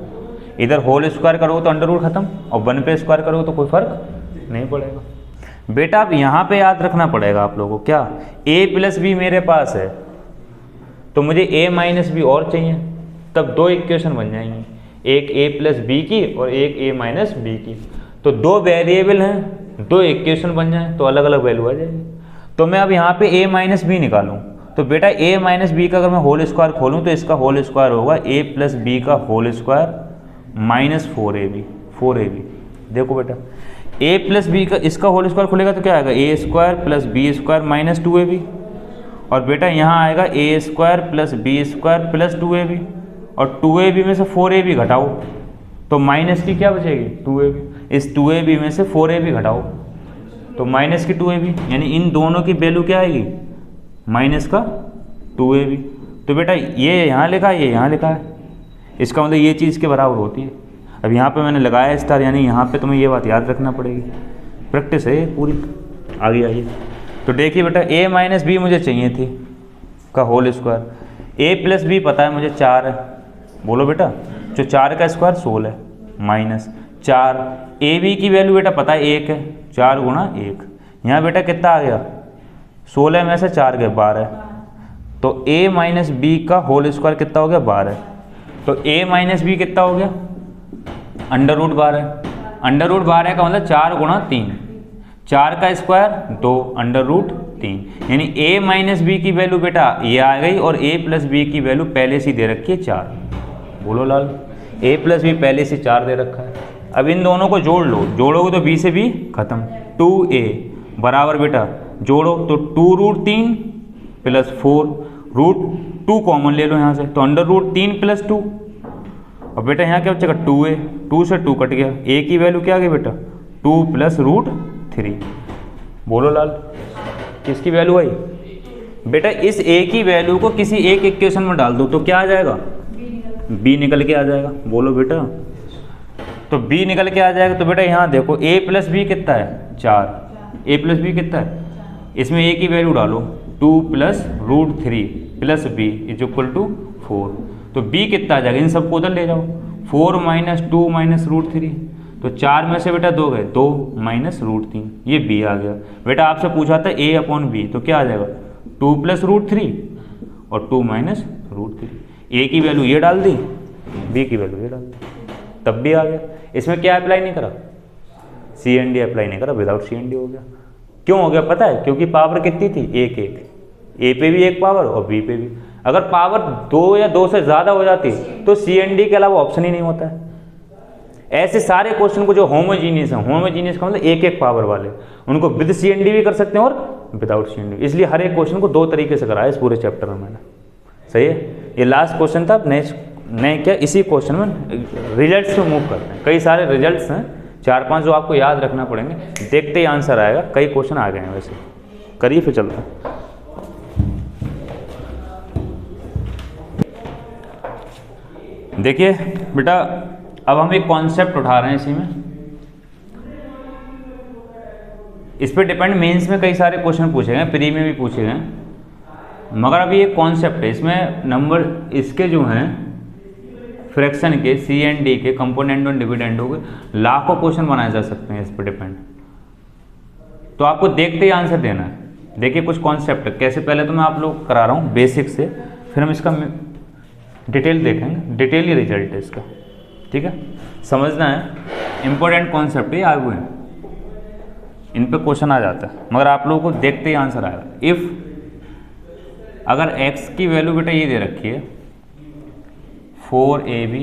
इधर होल स्क्वायर करोगे तो अंडर रूट खत्म, और 1 पे स्क्वायर करोगे तो कोई फर्क नहीं पड़ेगा। बेटा अब यहाँ पे याद रखना पड़ेगा आप लोगों को, क्या a+b मेरे पास है तो मुझे a-b और चाहिए, तब 2 इक्वेशन बन जाएंगी, एक a+b की और एक a-b की। तो 2 वेरिएबल हैं, 2 इक्वेशन बन जाए तो अलग अलग वैल्यू आ जाएगी। तो मैं अब यहाँ पे a-b निकालूँ तो बेटा a-b का अगर मैं होल स्क्वायर खोलूँ तो इसका होल स्क्वायर होगा a+b का होल स्क्वायर माइनस 4ab। देखो बेटा a+b का इसका होल स्क्वायर खुलेगा तो क्या आएगा a² + b² माइनस 2ab, और बेटा यहाँ आएगा a² + b² + 2ab, और 2ab में से 4ab घटाओ तो माइनस की क्या बचेगी 2ab, इस 2ab में से 4ab घटाओ तो माइनस की 2ab, यानी इन दोनों की वैल्यू क्या आएगी माइनस का 2ab। तो बेटा ये यहाँ लिखा है, ये यहाँ लिखा है, इसका मतलब ये चीज़ के बराबर होती है। अब यहाँ पे मैंने लगाया स्टार, यानी यहाँ पे तुम्हें ये बात याद रखना पड़ेगी, प्रैक्टिस है पूरी। आगे आइए तो देखिए बेटा a-b मुझे चाहिए थी का होल स्क्वायर, a+b पता है मुझे 4 है, बोलो बेटा जो 4 का स्क्वायर 16 माइनस 4, ab की वैल्यू बेटा पता है 1 है, 4 गुणा 1, यहाँ बेटा कितना आ गया 16 में से 4 गए 12, तो a-b का होल स्क्वायर कितना हो गया 12, तो a-b कितना हो गया अंडर रूट 12, अंडर रूट 12 का मतलब 4 गुणा 3, 4 का स्क्वायर 2 अंडर रूट 3, यानी a-b की वैल्यू बेटा ये आ गई, और a+b की वैल्यू पहले से दे रखी है 4। बोलो लाल, a+b पहले से 4 दे रखा है। अब इन दोनों को जोड़ लो, जोड़ोगे तो b से b खत्म, 2a बराबर बेटा जोड़ो तो 2√3 + 4, √2 कॉमन ले लो यहाँ से, तो अंडर रूट 3 + 2, और बेटा यहाँ क्या बचेगा 2a, 2 से 2 कट गया, a की वैल्यू क्या आ गई बेटा 2 + √3। बोलो लाल किसकी वैल्यू आई बेटा, इस a की वैल्यू को किसी एक इक्वेशन में डाल दो तो क्या आ जाएगा b निकल के आ जाएगा। बोलो बेटा तो b निकल के आ जाएगा, तो बेटा यहाँ देखो a+b कितना है 4, a+b कितना है, इसमें a की वैल्यू डालो 2 + √3 + b = 4, तो b कितना आ जाएगा, इन सबको उधर ले जाओ, 4 - 2 - √3, तो 4 में से बेटा 2 गए 2 - √3, ये b आ गया। बेटा आपसे पूछा था a/b, तो क्या आ जाएगा 2 + √3 और 2 - √3, a की वैल्यू ये डाल दी, b की वैल्यू ये डाल दी, तब भी आ गया। इसमें क्या अप्लाई नहीं करा CND अप्लाई नहीं करा, विदाउट CND हो गया। क्यों हो गया पता है, क्योंकि पावर कितनी थी 1 1, a पे भी 1 पावर और b पे भी। अगर पावर 2 या 2 से ज़्यादा हो जाती तो CND के अलावा ऑप्शन ही नहीं होता है। ऐसे सारे क्वेश्चन को जो होमोजीनियस है, होमोजीनियस का मतलब 1 1 पावर वाले, उनको विद CND भी कर सकते हैं और विदाउट CND, इसलिए हर एक क्वेश्चन को 2 तरीके से कराया इस पूरे चैप्टर में मैंने। सही है, ये लास्ट क्वेश्चन था। नेक्स्ट नहीं क्या, इसी क्वेश्चन में रिजल्ट्स पे मूव करते हैं। कई सारे रिजल्ट्स हैं 4-5 जो आपको याद रखना पड़ेंगे, देखते ही आंसर आएगा। कई क्वेश्चन आ गए हैं वैसे, करिए फिर चलते हैं। देखिए बेटा अब हम एक कॉन्सेप्ट उठा रहे हैं इसी में, इस पे डिपेंड मेंस में कई सारे क्वेश्चन पूछे गए, प्री में भी पूछे गए। मगर अभी एक कॉन्सेप्ट है इसमें, नंबर इसके जो हैं फ्रैक्शन के सी एंड डी के कंपोनेंट और डिविडेंडों के लाखों क्वेश्चन बनाए जा सकते हैं इस पर डिपेंड। तो आपको देखते ही आंसर देना है। देखिए कुछ कॉन्सेप्ट कैसे, पहले तो मैं आप लोग करा रहा हूँ बेसिक से, फिर हम इसका डिटेल देखेंगे, डिटेल ही रिजल्ट है इसका, ठीक है। समझना है, इंपॉर्टेंट कॉन्सेप्ट ही आए हुए हैं, इन पे क्वेश्चन आ जाता है, मगर आप लोगों को देखते ही आंसर आएगा। इफ़ अगर x की वैल्यू बेटा ये दे रखी है 4ab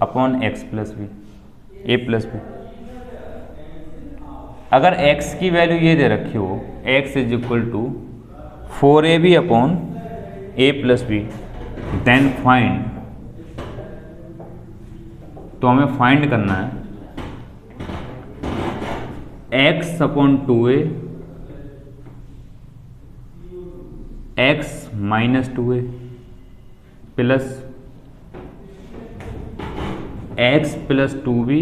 upon x plus B, A plus B, अगर x की वैल्यू ये दे रखी हो x is equal to 4ab upon A plus B, then find, तो हमें फाइंड करना है x upon 2a x minus 2a plus x plus 2b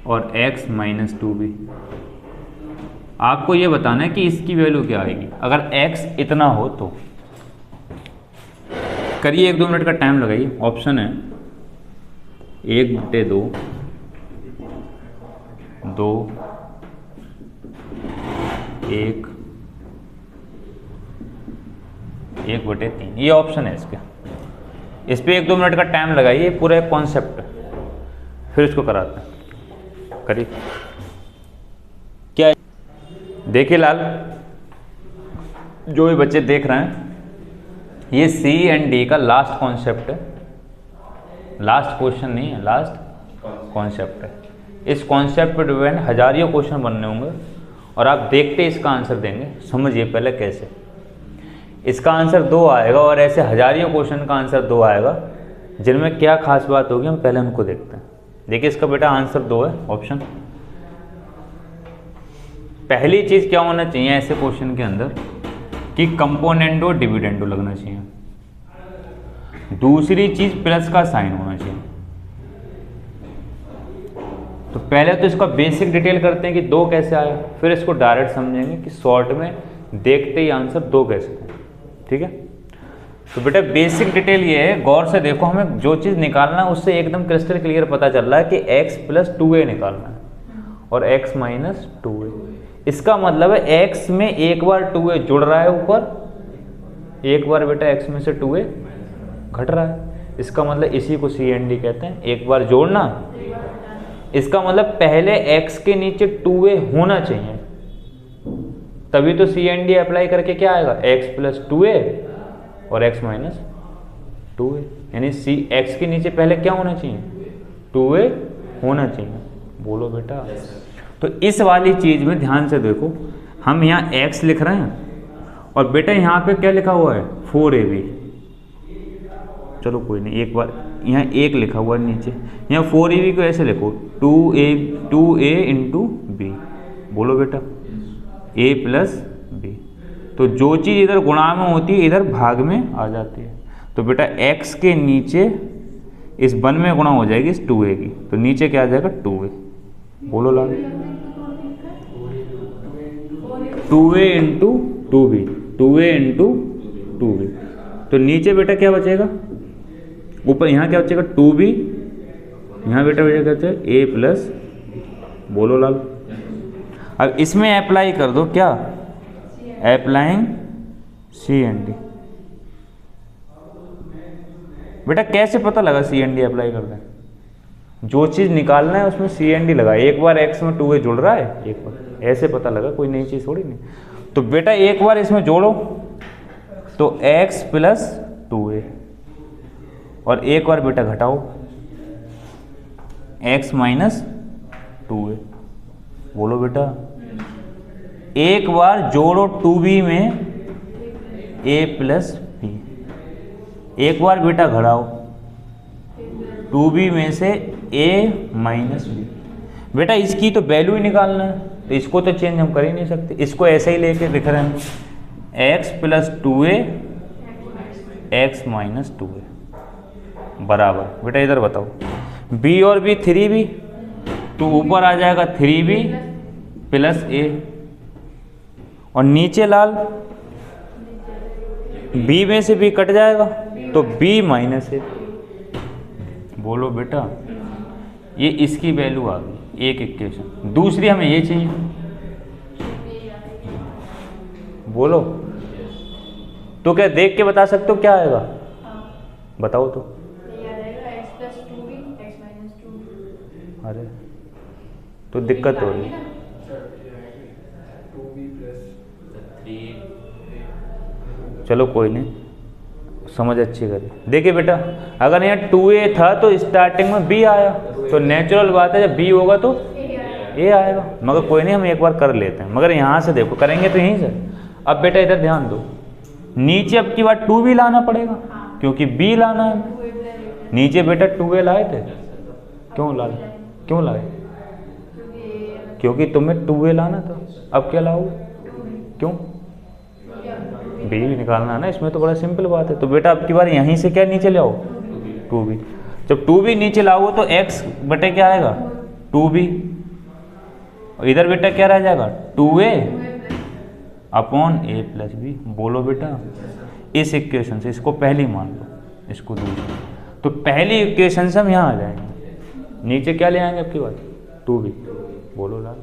और x माइनस 2b। आपको ये बताना है कि इसकी वैल्यू क्या आएगी अगर x इतना हो तो। करिए, 1-2 मिनट का टाइम लगाइए। ऑप्शन है 1/2, 2, 1, 1/3, ये ऑप्शन है इसके। इस पे 1-2 मिनट का टाइम लगाइए, पूरा एक कॉन्सेप्ट है, फिर इसको कराते हैं। करिए, क्या देखिए लाल, जो भी बच्चे देख रहे हैं, ये सी एंड डी का लास्ट कॉन्सेप्ट है, लास्ट क्वेश्चन नहीं है, लास्ट कॉन्सेप्ट है। इस कॉन्सेप्ट पर डिपेंड हजारियों क्वेश्चन बनने होंगे और आप देखते इसका आंसर देंगे। समझिए पहले कैसे, इसका आंसर 2 आएगा और ऐसे हजारियों क्वेश्चन का आंसर 2 आएगा, जिनमें क्या खास बात होगी हम पहले उनको देखते हैं। देखिए इसका बेटा आंसर 2 है ऑप्शन। पहली चीज़ क्या होना चाहिए ऐसे क्वेश्चन के अंदर कि कंपोनेंडो डिविडेंडो लगना चाहिए। दूसरी चीज़ प्लस का साइन होना चाहिए। तो पहले तो इसका बेसिक डिटेल करते हैं कि 2 कैसे आया, फिर इसको डायरेक्ट समझेंगे कि शॉर्ट में देखते ही आंसर 2 कैसे है, ठीक है। तो बेटा बेसिक डिटेल ये है, गौर से देखो, हमें जो चीज़ निकालना है उससे एकदम क्रिस्टल क्लियर पता चल रहा है कि x प्लस 2a निकालना है और x माइनस 2a। इसका मतलब है x में एक बार 2a जुड़ रहा है ऊपर, एक बार बेटा x में से 2a घट रहा है। इसका मतलब इसी को सी एंड डी कहते हैं, एक बार जोड़ना। इसका मतलब पहले x के नीचे 2a होना चाहिए, तभी तो सी एंड डी अप्लाई करके क्या आएगा x प्लस 2a और x माइनस 2a, यानी x के नीचे पहले क्या होना चाहिए 2a होना चाहिए। बोलो बेटा। तो इस वाली चीज़ में ध्यान से देखो, हम यहाँ x लिख रहे हैं और बेटा यहाँ पे क्या लिखा हुआ है 4ab। चलो कोई नहीं, एक बार यहाँ 1 लिखा हुआ है नीचे, यहाँ 4ab को ऐसे लिखो 2a इंटू b। बोलो बेटा a प्लस b। तो जो चीज़ इधर गुणा में होती है इधर भाग में आ जाती है। तो बेटा x के नीचे इस 1 में गुणा हो जाएगी इस 2a की, तो नीचे क्या आ जाएगा 2a। बोलो लाल 2a into 2b, 2a into 2b। तो नीचे बेटा क्या बचेगा, ऊपर यहाँ क्या बचेगा 2b, यहाँ बेटा बचेगा a प्लस। बोलो लाल। अब इसमें अप्लाई कर दो क्या, अप्लाइंग सी एंड डी। बेटा कैसे पता लगा सी एंड डी अप्लाई कर दें, जो चीज़ निकालना है उसमें सी एंड डी लगा। एक बार x में 2a जुड़ रहा है, एक बार ऐसे पता लगा, कोई नई चीज़ थोड़ी नहीं। तो बेटा एक बार इसमें जोड़ो तो x प्लस 2a और एक बार बेटा घटाओ x माइनस 2a। बोलो बेटा एक बार जोड़ो 2b में a प्लस b, एक बार बेटा घटाओ 2b में से a माइनस b। बेटा इसकी तो वैल्यू ही निकालना है, तो इसको तो चेंज हम कर ही नहीं सकते, इसको ऐसे ही लेके लिख रहे हैं x plus 2a x minus 2a बराबर। बेटा इधर बताओ b और b 3b, तो ऊपर आ जाएगा 3b प्लस a और नीचे लाल बी में से बी कट जाएगा तो बी माइनस ए। बोलो बेटा, ये इसकी वैल्यू आ गई एक इक्वेशन। दूसरी हमें ये चाहिए, बोलो तो क्या देख के बता सकते हो क्या आएगा? बताओ तो। अरे तो दिक्कत हो रही है। चलो कोई नहीं, समझ अच्छी करी। देखिए बेटा, अगर यहाँ 2a था तो स्टार्टिंग में b आया, तो नेचुरल बात है जब b होगा तो a आएगा। मगर कोई नहीं, हम एक बार कर लेते हैं। मगर यहाँ से देखो, करेंगे तो यहीं से। अब बेटा इधर ध्यान दो, नीचे अब की बार 2b लाना पड़ेगा क्योंकि b लाना है। नीचे बेटा 2a लाए थे, क्यों लाए? क्योंकि तुम्हें 2a लाना था। अब क्या लाओगे? क्यों? b भी निकालना है ना, इसमें तो बड़ा सिंपल बात है। तो बेटा अब की बार यहीं से क्या नीचे ले आओ? 2b। जब 2b नीचे लाओगे तो x बटे क्या आएगा? 2b। और इधर बेटा क्या रह जाएगा? 2a upon a plus B. बोलो बेटा, इस इक्वेशन से इसको पहली मान लो, इसको दूसरी, तो पहली इक्वेशन से हम यहाँ आ जाएंगे। नीचे क्या ले आएंगे अब की बार? 2b। बोलो लाल।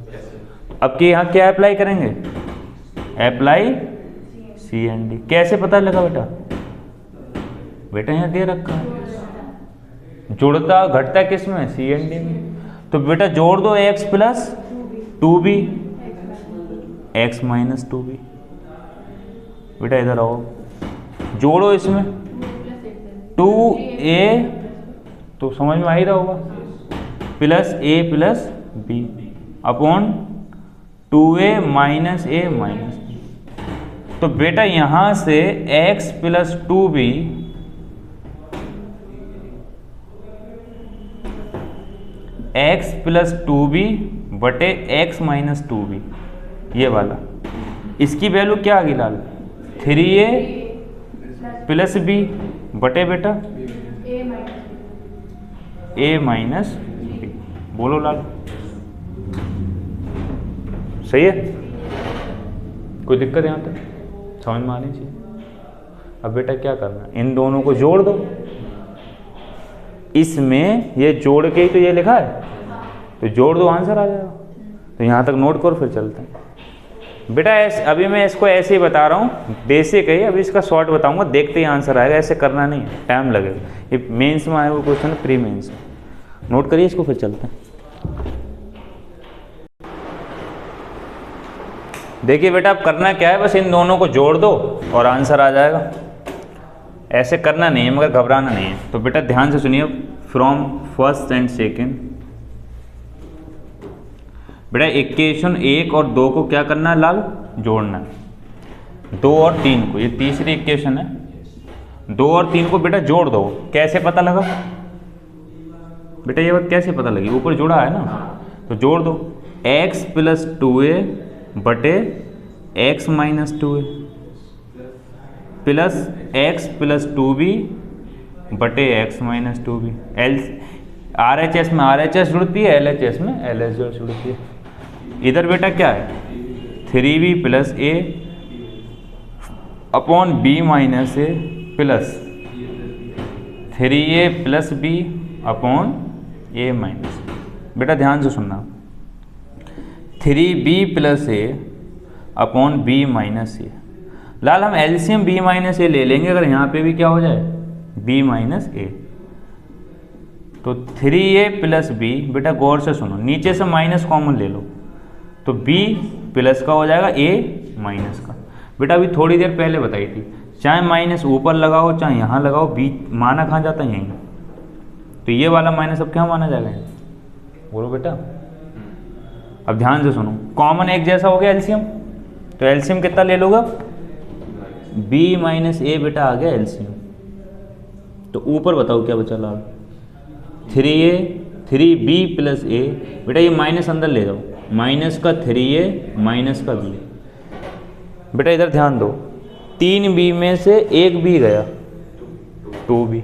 अब कि यहाँ क्या अप्लाई करेंगे? Apply C and D. कैसे पता लगा बेटा? बेटा यहाँ दे रखा है, जुड़ता घटता किस में? सी एंड डी में। तो बेटा जोड़ दो x plus 2b, x minus 2b। बेटा इधर आओ, जोड़ो इसमें 2a, तो समझ में आ ही रहा होगा, plus a plus b upon 2a minus a minus b। तो बेटा यहां से x plus 2b x plus 2b बटे x माइनस 2b, ये वाला, इसकी वैल्यू क्या आ गई लाल? 3a प्लस b बटे बेटा a माइनस b। बोलो लाल, सही है? कोई दिक्कत यहाँ तक समझ में आनी चाहिए। अब बेटा क्या करना है? इन दोनों को जोड़ दो। इसमें ये जोड़ के ही तो ये लिखा है, तो जोड़ दो, आंसर आ जाएगा। तो यहाँ तक नोट करो, फिर चलते हैं। बेटा अभी मैं इसको ऐसे ही बता रहा हूँ, बेसिक है। अभी इसका शॉर्ट बताऊंगा, देखते ही आंसर आएगा। ऐसे करना नहीं है, टाइम लगेगा। ये मेंस में आया हुआ क्वेश्चन है, प्री मेंस में। नोट करिए इसको, फिर चलते हैं। देखिए बेटा, अब करना क्या है, बस इन दोनों को जोड़ दो और आंसर आ जाएगा। ऐसे करना नहीं है, मगर घबराना नहीं है। तो बेटा ध्यान से सुनिए, फ्रॉम फर्स्ट एंड सेकेंड। बेटा इक्वेशन 1 और 2 को क्या करना है लाल? जोड़ना है। 2 और 3 को, ये तीसरी इक्वेशन है, 2 और 3 को बेटा जोड़ दो। कैसे पता लगा बेटा? ये बात कैसे पता लगी? ऊपर जोड़ा है ना, तो जोड़ दो। x प्लस 2a बटे x minus 2a plus x plus 2b बटे x माइनस 2b। RHS में RHS जुड़ती है, LHS में LHS जुड़ती है। इधर बेटा क्या है? 3b plus a upon b minus a plus 3a plus b upon a minus. बेटा ध्यान से सुनना, 3b plus a upon b minus a। लाल हम एलसीएम b माइनस a ले लेंगे, अगर यहाँ पे भी क्या हो जाए? b minus a। तो 3a प्लस b, बेटा गौर से सुनो, नीचे से माइनस कॉमन ले लो, तो b प्लस का हो जाएगा a माइनस का। बेटा अभी थोड़ी देर पहले बताई थी, चाहे माइनस ऊपर लगाओ चाहे यहाँ लगाओ, b माना कहाँ जाता है? यहीं। तो ये वाला माइनस अब क्या माना जाएगा? बोलो बेटा। अब ध्यान से सुनो, कॉमन एक जैसा हो गया एलसीएम, तो एलसीएम कितना ले लोगे? b माइनस a बेटा आ गया एलसीएम। तो ऊपर बताओ क्या बचा लाल? 3a 3b plus a। बेटा ये माइनस अंदर ले जाओ, माइनस का 3a माइनस का b। बेटा इधर ध्यान दो, 3b में से एक b गया, 2b।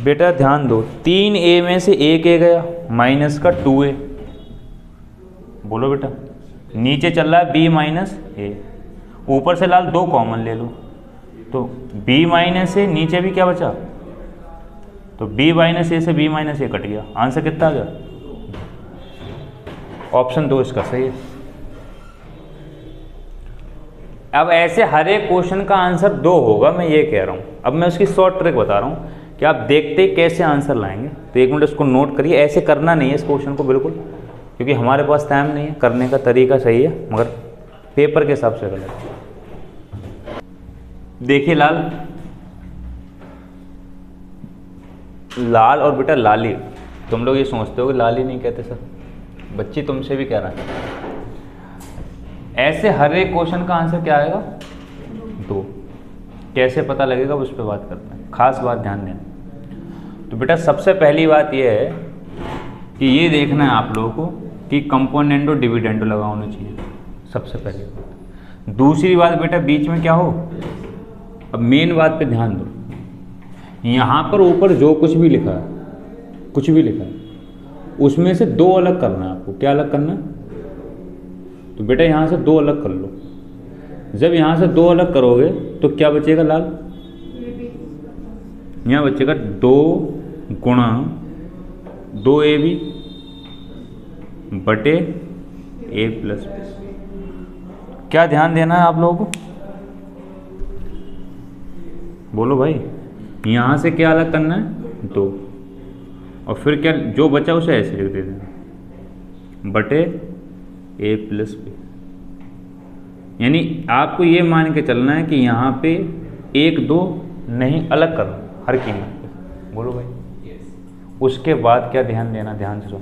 बेटा ध्यान दो, 3a में से एक a गया, माइनस का 2a। बोलो बेटा, नीचे चल रहा है b माइनस ए, ऊपर से लाल 2 कॉमन ले लो, तो b माइनस ए, नीचे भी क्या बचा, तो b माइनस ए से b माइनस ए कट गया, आंसर कितना आ गया, ऑप्शन 2 इसका सही है। अब ऐसे हर एक क्वेश्चन का आंसर 2 होगा, मैं ये कह रहा हूँ। अब मैं उसकी शॉर्ट ट्रिक बता रहा हूँ कि आप देखते ही कैसे आंसर लाएंगे। तो 1 मिनट इसको नोट करिए, ऐसे करना नहीं है इस क्वेश्चन को बिल्कुल, क्योंकि हमारे पास टाइम नहीं है, करने का तरीका सही है मगर पेपर के हिसाब से गलत है। देखिए लाल और बेटा लाली, तुम लोग ये सोचते हो कि लाली नहीं कहते सर, बच्ची तुमसे भी कह रहा है। ऐसे हर एक क्वेश्चन का आंसर क्या आएगा, 2। कैसे पता लगेगा उस पर बात करते हैं, खास बात ध्यान देना। तो बेटा सबसे पहली बात यह है कि ये देखना है आप लोगों को कि कंपोनेंडो डिविडेंडो लगा होना चाहिए, सबसे पहली बात। दूसरी बात बेटा बीच में क्या हो, अब मेन बात पे ध्यान दो, यहाँ पर ऊपर जो कुछ भी लिखा है, कुछ भी लिखा है, उसमें से 2 अलग करना है आपको। क्या अलग करना है, तो बेटा यहाँ से 2 अलग कर लो। जब यहाँ से 2 अलग करोगे तो क्या बचेगा लाल, यहाँ बचेगा 2 गुणा 2ab बटे a प्लस b। क्या ध्यान देना है आप लोगों को, बोलो भाई, यहाँ से क्या अलग करना है, 2, और फिर क्या जो बचा उसे ऐसे लिख देना बटे a प्लस b। यानी आपको ये मान के चलना है कि यहाँ पे 1 2 नहीं अलग करना हर कीमत पे, बोलो भाई। उसके बाद क्या ध्यान देना, ध्यान से सुनो,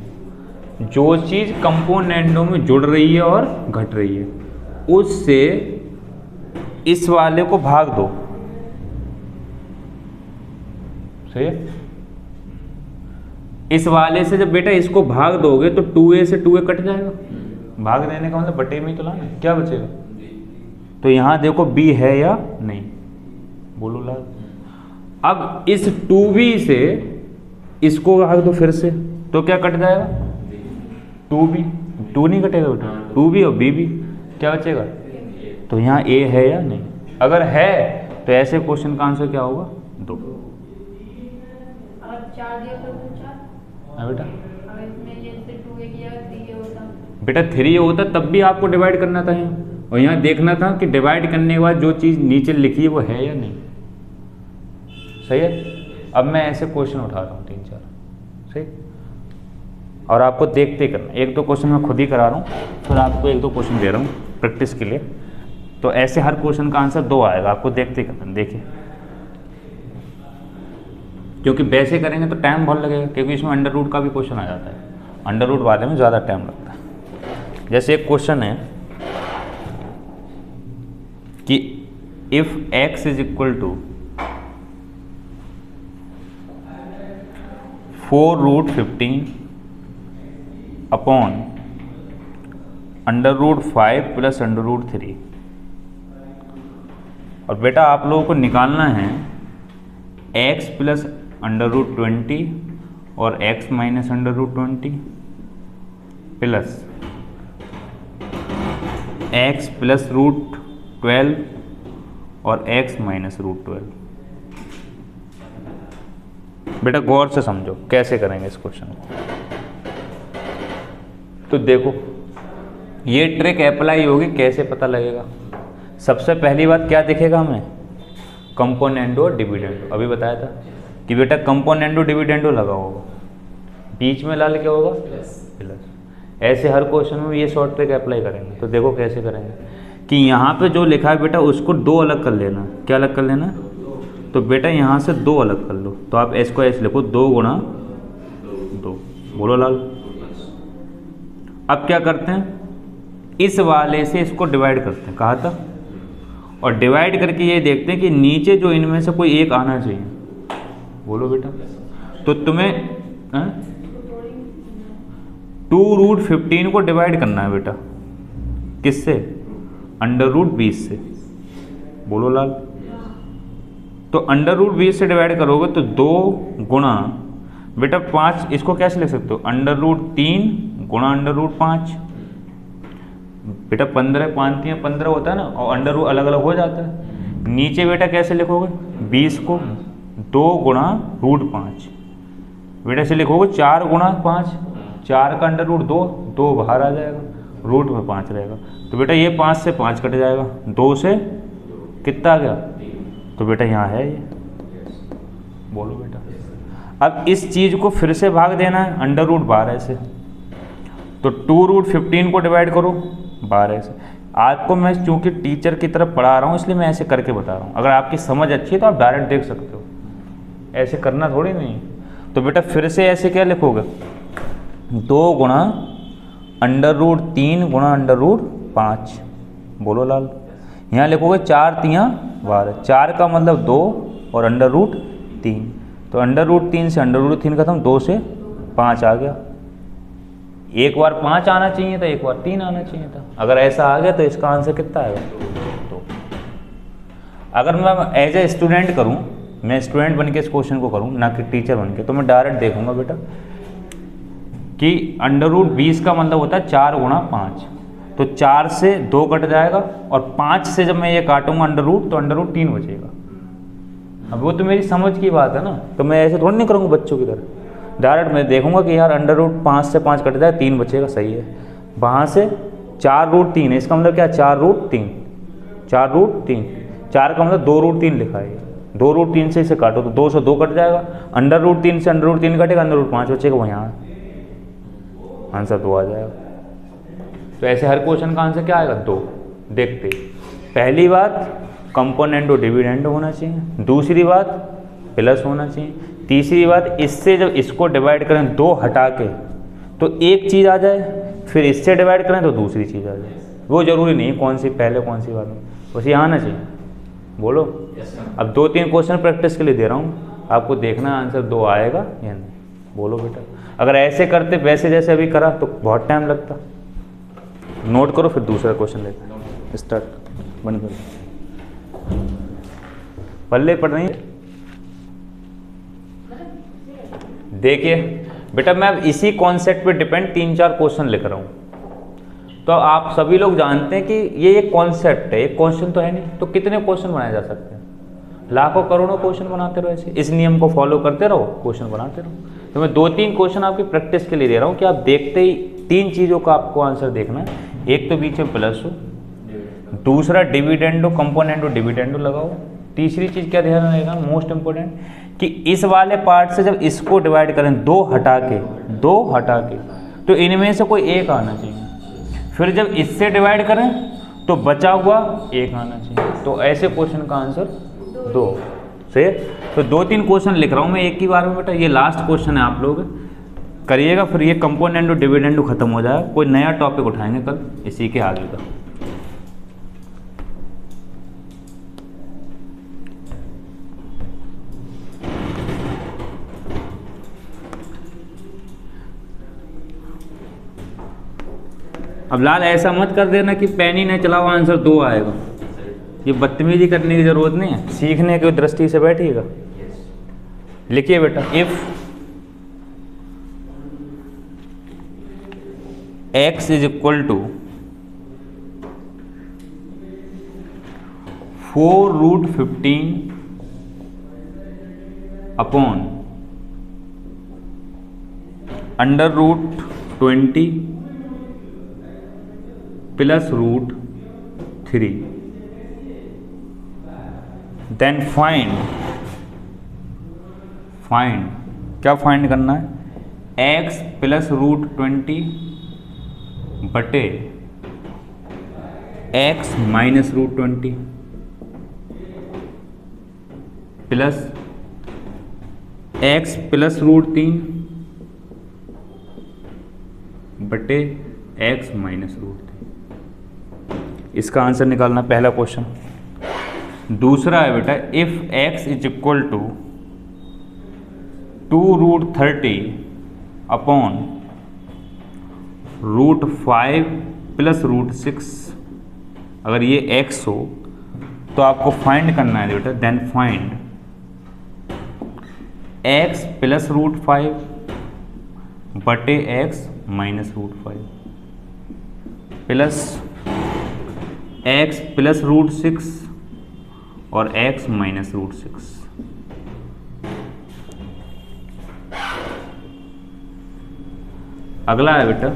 जो चीज़ कंपोनेंडों में जुड़ रही है और घट रही है उससे इस वाले को भाग दो, सही है। इस वाले से जब बेटा इसको भाग दोगे तो 2a से 2a कट जाएगा, भाग देने का मतलब बटे में ही तो लाना, क्या बचेगा। तो यहाँ देखो b है या नहीं, बोलो लाल। अब इस 2b से इसको भाग दो फिर से, तो क्या कट जाएगा, 2b, 2 नहीं कटेगा बेटा, 2b और b भी, क्या बचेगा। तो यहाँ a है या नहीं, अगर है तो ऐसे क्वेश्चन का आंसर क्या होगा, 2। अगर 4 दिया तो 4, हाँ बेटा, अगर इसमें जैसे 2a किया 3a होता, बेटा 3a होता तब भी आपको डिवाइड करना था यहाँ, और यहाँ देखना था कि डिवाइड करने के बाद जो चीज़ नीचे लिखी है वो है या नहीं, सही है। अब मैं ऐसे क्वेश्चन उठा रहा हूँ 3 4, सही, और आपको देखते करना। 1 2 क्वेश्चन मैं खुद ही करा रहा हूँ, फिर आपको 1 2 क्वेश्चन दे रहा हूँ प्रैक्टिस के लिए। तो ऐसे हर क्वेश्चन का आंसर 2 आएगा, आपको देखते करना। देखिए, क्योंकि वैसे करेंगे तो टाइम बहुत लगेगा, क्योंकि इसमें अंडर रूट का भी क्वेश्चन आ जाता है, अंडर रूट वाले में ज़्यादा टाइम लगता है। जैसे एक क्वेश्चन है कि if x is equal to 4√15 upon √5 plus √3, और बेटा आप लोगों को निकालना है x प्लस √20 और x minus √20 plus x plus √12 और x माइनस √12। बेटा गौर से समझो कैसे करेंगे इस क्वेश्चन को। तो देखो ये ट्रिक अप्लाई होगी, कैसे पता लगेगा। सबसे पहली बात क्या दिखेगा हमें, कंपोनेंडो और डिविडेंडो। अभी बताया था कि बेटा कंपोनेंडो डिविडेंडो लगा होगा, बीच में लाल क्या होगा, प्लस। ऐसे हर क्वेश्चन में ये शॉर्ट ट्रिक अप्लाई करेंगे। तो देखो कैसे करेंगे कि यहाँ पे जो लिखा है बेटा उसको 2 अलग कर लेना। क्या अलग कर लेना, तो बेटा यहाँ से 2 अलग कर लो। तो आप इसको ऐसे लिखो 2 गुणा 2, बोलो लाल। अब क्या करते हैं, इस वाले से इसको डिवाइड करते हैं, कहा था, और डिवाइड करके ये देखते हैं कि नीचे जो इनमें से कोई एक आना चाहिए, बोलो बेटा। तो तुम्हें 2√15 को डिवाइड करना है बेटा, किससे, √20 से, बोलो लाल। तो √20 से डिवाइड करोगे तो 2 गुणा बेटा 5, इसको कैसे लिख सकते हो, √3 गुणा √5 बेटा 15 5 या 15 होता है ना, और अंडर रूट अलग अलग हो जाता है। नीचे बेटा कैसे लिखोगे, 20 को 2 गुणा रूट 5, बेटा से लिखोगे 4 गुणा 5, 4 का अंडर रूट 2, 2 बाहर आ जाएगा, रूट में 5 रहेगा। तो बेटा ये 5 से 5 कट जाएगा, 2 से कितना आ गया, तो बेटा यहाँ है ये, बोलो बेटा। अब इस चीज़ को फिर से भाग देना है, अंडर रूट 12 से, तो 2 रूट 15 को डिवाइड करो 12 से। आपको मैं चूँकि टीचर की तरफ पढ़ा रहा हूँ इसलिए मैं ऐसे करके बता रहा हूँ, अगर आपकी समझ अच्छी है तो आप डायरेक्ट देख सकते हो, ऐसे करना थोड़ी नहीं। तो बेटा फिर से ऐसे क्या लिखोगे, 2 गुणा अंडर रूट 3 गुणा अंडर रूट 5, बोलो लाल। यहाँ लिखोगे 4 3 12, 4 का मतलब 2 और अंडर रूट 3, तो अंडर रूट 3 से अंडर रूट 3 खत्म, 2 से 5 आ गया। एक बार 5 आना चाहिए था, एक बार 3 आना चाहिए था। अगर ऐसा आ गया तो इसका आंसर कितना आएगा, 2। अगर मैं एज ए स्टूडेंट करूं, मैं स्टूडेंट बन के इस क्वेश्चन को करूं ना कि टीचर बन के, तो मैं डायरेक्ट देखूंगा बेटा कि अंडर रूट 20 का मतलब होता है 4 गुणा 5, तो 4 से 2 कट जाएगा, और 5 से जब मैं ये काटूंगा अंडर रूट तो अंडर रूट 3 बचेगा। अब वो तो मेरी समझ की बात है ना, तो मैं ऐसे थोड़ी नहीं करूँगा बच्चों की तरह, डायरेक्ट मैं देखूंगा कि यार अंडर रूट 5 से 5 कट जाए, 3 बचेगा, सही है। वहाँ से 4 रूट 3 है, इसका मतलब क्या, 4 रूट 3, 4 रूट 3, 4 का मतलब 2 रूट 3 लिखा है, 2 रूट 3 से इसे काटो तो 2 से 2 कट जाएगा, अंडर रूट 3 से अंडर रूट 3 कटेगा, अंडर रूट 5 बचेगा, वो यहाँ आंसर 2 आ जाएगा। तो ऐसे हर क्वेश्चन का आंसर क्या आएगा, 2। देखते पहली बात कंपोनेंट और डिविडेंड होना चाहिए, दूसरी बात प्लस होना चाहिए, तीसरी बात इससे जब इसको डिवाइड करें 2 हटा के तो एक चीज़ आ जाए, फिर इससे डिवाइड करें तो दूसरी चीज़ आ जाए। वो ज़रूरी नहीं कौन सी पहले कौन सी बाद में, बस ये आना चाहिए, बोलो। अब 2-3 क्वेश्चन प्रैक्टिस के लिए दे रहा हूँ, आपको देखना आंसर 2 आएगा या नहीं, बोलो बेटा। अगर ऐसे करते वैसे जैसे अभी करा तो बहुत टाइम लगता। नोट करो, फिर दूसरा क्वेश्चन लेते हैं, स्टार्ट, बंद करो, पल्ले पढ़ रही है। देखिए बेटा मैं अब इसी कॉन्सेप्ट पे डिपेंड 3-4 क्वेश्चन लिख रहा हूँ। तो आप सभी लोग जानते हैं कि ये एक कॉन्सेप्ट है, एक क्वेश्चन तो है नहीं, तो कितने क्वेश्चन बनाए जा सकते हैं, लाखों करोड़ों क्वेश्चन बनाते रहो। ऐसे इस नियम को फॉलो करते रहो, क्वेश्चन बनाते रहो। तो मैं 2-3 क्वेश्चन आपकी प्रैक्टिस के लिए दे रहा हूँ कि आप देखते ही 3 चीज़ों का आपको आंसर देखना है। एक तो बीच में प्लस हो, दूसरा डिविडेंडो, कंपोनेंटो डिविडेंडो लगाओ, तीसरी चीज़ क्या ध्यान रहेगा, मोस्ट इंपॉर्टेंट, कि इस वाले पार्ट से जब इसको डिवाइड करें 2 हटा के तो इनमें से कोई एक आना चाहिए, फिर जब इससे डिवाइड करें तो बचा हुआ एक आना चाहिए। तो ऐसे क्वेश्चन का आंसर 2 से। तो 2-3 क्वेश्चन लिख रहा हूँ मैं एक ही बार में बेटा, ये लास्ट क्वेश्चन है, आप लोग करिएगा, फिर ये कंपोनेंट और डिविडेंड खत्म हो जाएगा, कोई नया टॉपिक उठाएंगे कल इसी के आगे का। अब लाल ऐसा मत कर देना कि पेन ही नहीं चलाओ आंसर 2 आएगा, ये बदतमीजी करने की जरूरत नहीं है, सीखने की दृष्टि से बैठिएगा। लिखिए बेटा, if x is equal to 4 root 15 upon under root 20 plus root 3, then find क्या फाइंड करना है, x प्लस रूट 20 बटे x minus root 20 plus x plus root 3 बटे x माइनस रूट 3। इसका आंसर निकालना पहला क्वेश्चन। दूसरा है बेटा, if x is equal to 2 root 30 upon root 5 plus root 6, अगर ये x हो तो आपको फाइंड करना है बेटा, then find x plus root 5 बटे x minus root 5 plus x plus root 6 और x माइनस रूट 6। अगला है बेटा,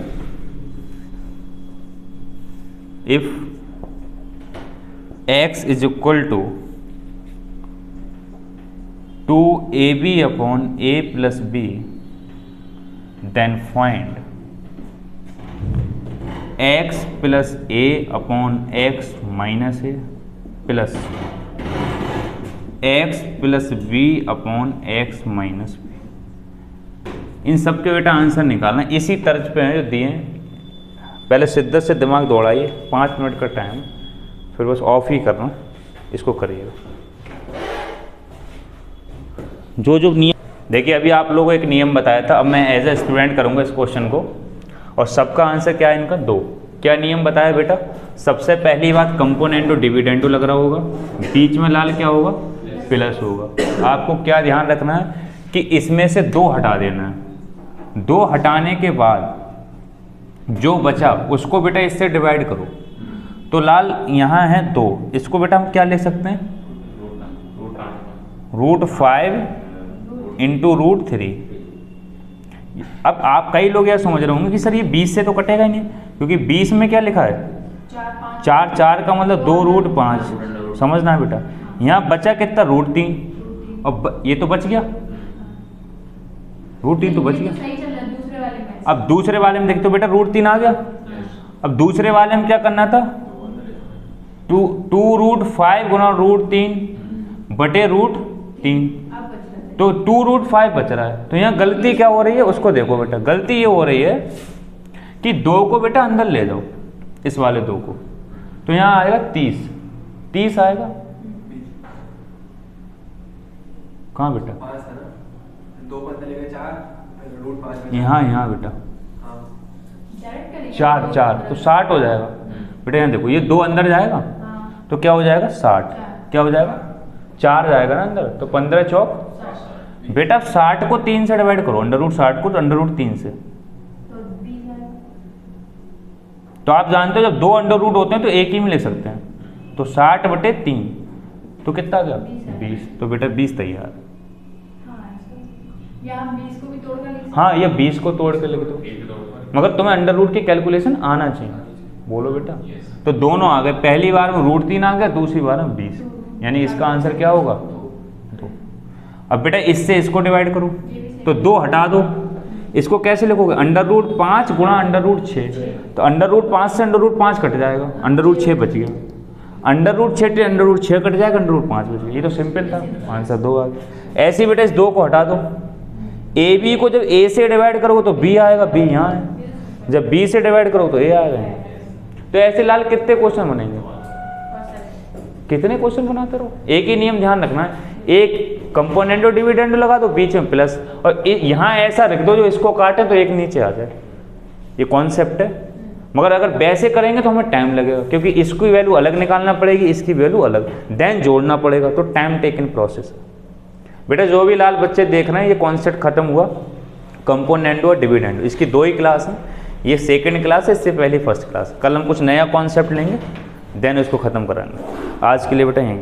if x is equal to 2ab upon a plus b, then find x plus a upon x minus a plus x plus b upon x minus b। इन सब के बेटा आंसर निकालना इसी तर्ज पे हैं जो दिए हैं। पहले शिद्दत से दिमाग दौड़ाइए, 5 मिनट का टाइम, फिर बस ऑफ ही करना, इसको करिएगा। जो जो नियम देखिए, अभी आप लोगों को एक नियम बताया था, अब मैं एज ए स्टूडेंट करूँगा इस क्वेश्चन को, और सबका आंसर क्या है इनका 2। क्या नियम बताया बेटा? सबसे पहली बात, कंपोनेंटो डिविडेंडो लग रहा होगा, बीच में लाल क्या होगा? प्लस होगा। आपको क्या ध्यान रखना है कि इसमें से 2 हटा देना है। 2 हटाने के बाद जो बचा उसको बेटा इससे डिवाइड करो। तो लाल यहाँ है 2, इसको बेटा हम क्या ले सकते हैं? √5 इंटू √3। अब आप कई लोग यह समझ रहे होंगे कि सर ये 20 से तो कटेगा ही नहीं, क्योंकि 20 में क्या लिखा है? 4 का मतलब 2√5। समझना है बेटा, यहाँ बचा कितना? √3, और ये तो बच गया, √3 तो बच गया। अब दूसरे वाले में देखते हो बेटा √3 आ गया। अब दूसरे वाले में क्या करना था? 2√5 गुना √3 बटे √3, तो 2√5 बच रहा है। तो यहाँ गलती क्या हो रही है उसको देखो बेटा। गलती ये हो रही है कि 2 को बेटा अंदर ले जाओ, इस वाले 2 को, तो यहाँ आएगा 30 आएगा। कहाँ बेटा? 2 को अंदर लेके 4, फिर √5 यहाँ बेटा 4 तो 60 हो जाएगा बेटा। यहाँ देखो, ये 2 अंदर जाएगा तो क्या हो जाएगा? 60। क्या हो जाएगा? 4 जाएगा ना अंदर, तो 15 चौक बेटा 60 को 3 से डिवाइड करो, √60 को √3 से। तो आप जानते हो जब 2 अंडर रूट होते हैं तो एक ही में ले सकते हैं। तो 60 बटे 3 तो कितना आ गया? 20। तो बेटा 20 तैयार। हाँ, ये 20 को तोड़ के लिख दो, मगर तुम्हें अंडर रूट की कैलकुलेशन आना चाहिए। बोलो बेटा। तो दोनों आ गए, पहली बार में √3 आ गया, दूसरी बार में 20, यानी इसका आंसर क्या होगा? 2। अब बेटा इससे इसको डिवाइड करो, तो 2 हटा दो, इसको कैसे लिखोगे? √5 गुणा √6, तो √5 से √5 कट जाएगा, √6 बच गया, √6 से √6 कट जाएगा, √5 बच गया। ये तो सिंपल था, आंसर 2 आ गया। ऐसे ही बेटा इस 2 को हटा दो, ए बी को जब ए से डिवाइड करोगे तो बी आएगा, बी यहाँ है, जब बी से डिवाइड करो तो ए आएगा। तो ऐसे लाल कितने क्वेश्चन बनेंगे? कितने क्वेश्चन बनाते रहो। एक ही नियम ध्यान रखना है, एक कंपोनेंटो डिविडेंडो लगा दो, बीच में प्लस, और यहाँ ऐसा रख दो जो इसको काटे तो एक नीचे आ जाए। ये कॉन्सेप्ट है, मगर अगर वैसे करेंगे तो हमें टाइम लगेगा, क्योंकि इसकी वैल्यू अलग निकालना पड़ेगी, इसकी वैल्यू अलग, देन जोड़ना पड़ेगा, तो टाइम टेकन प्रोसेस है। बेटा जो भी लाल बच्चे देख रहे हैं, ये कॉन्सेप्ट खत्म हुआ कंपोनेंटो और डिविडेंडो। इसकी 2 ही क्लास हैं, ये सेकंड क्लास है, इससे पहले फर्स्ट क्लास। कल हम कुछ नया कॉन्सेप्ट लेंगे, देन उसको ख़त्म कराएंगे। आज के लिए बेटा यहीं।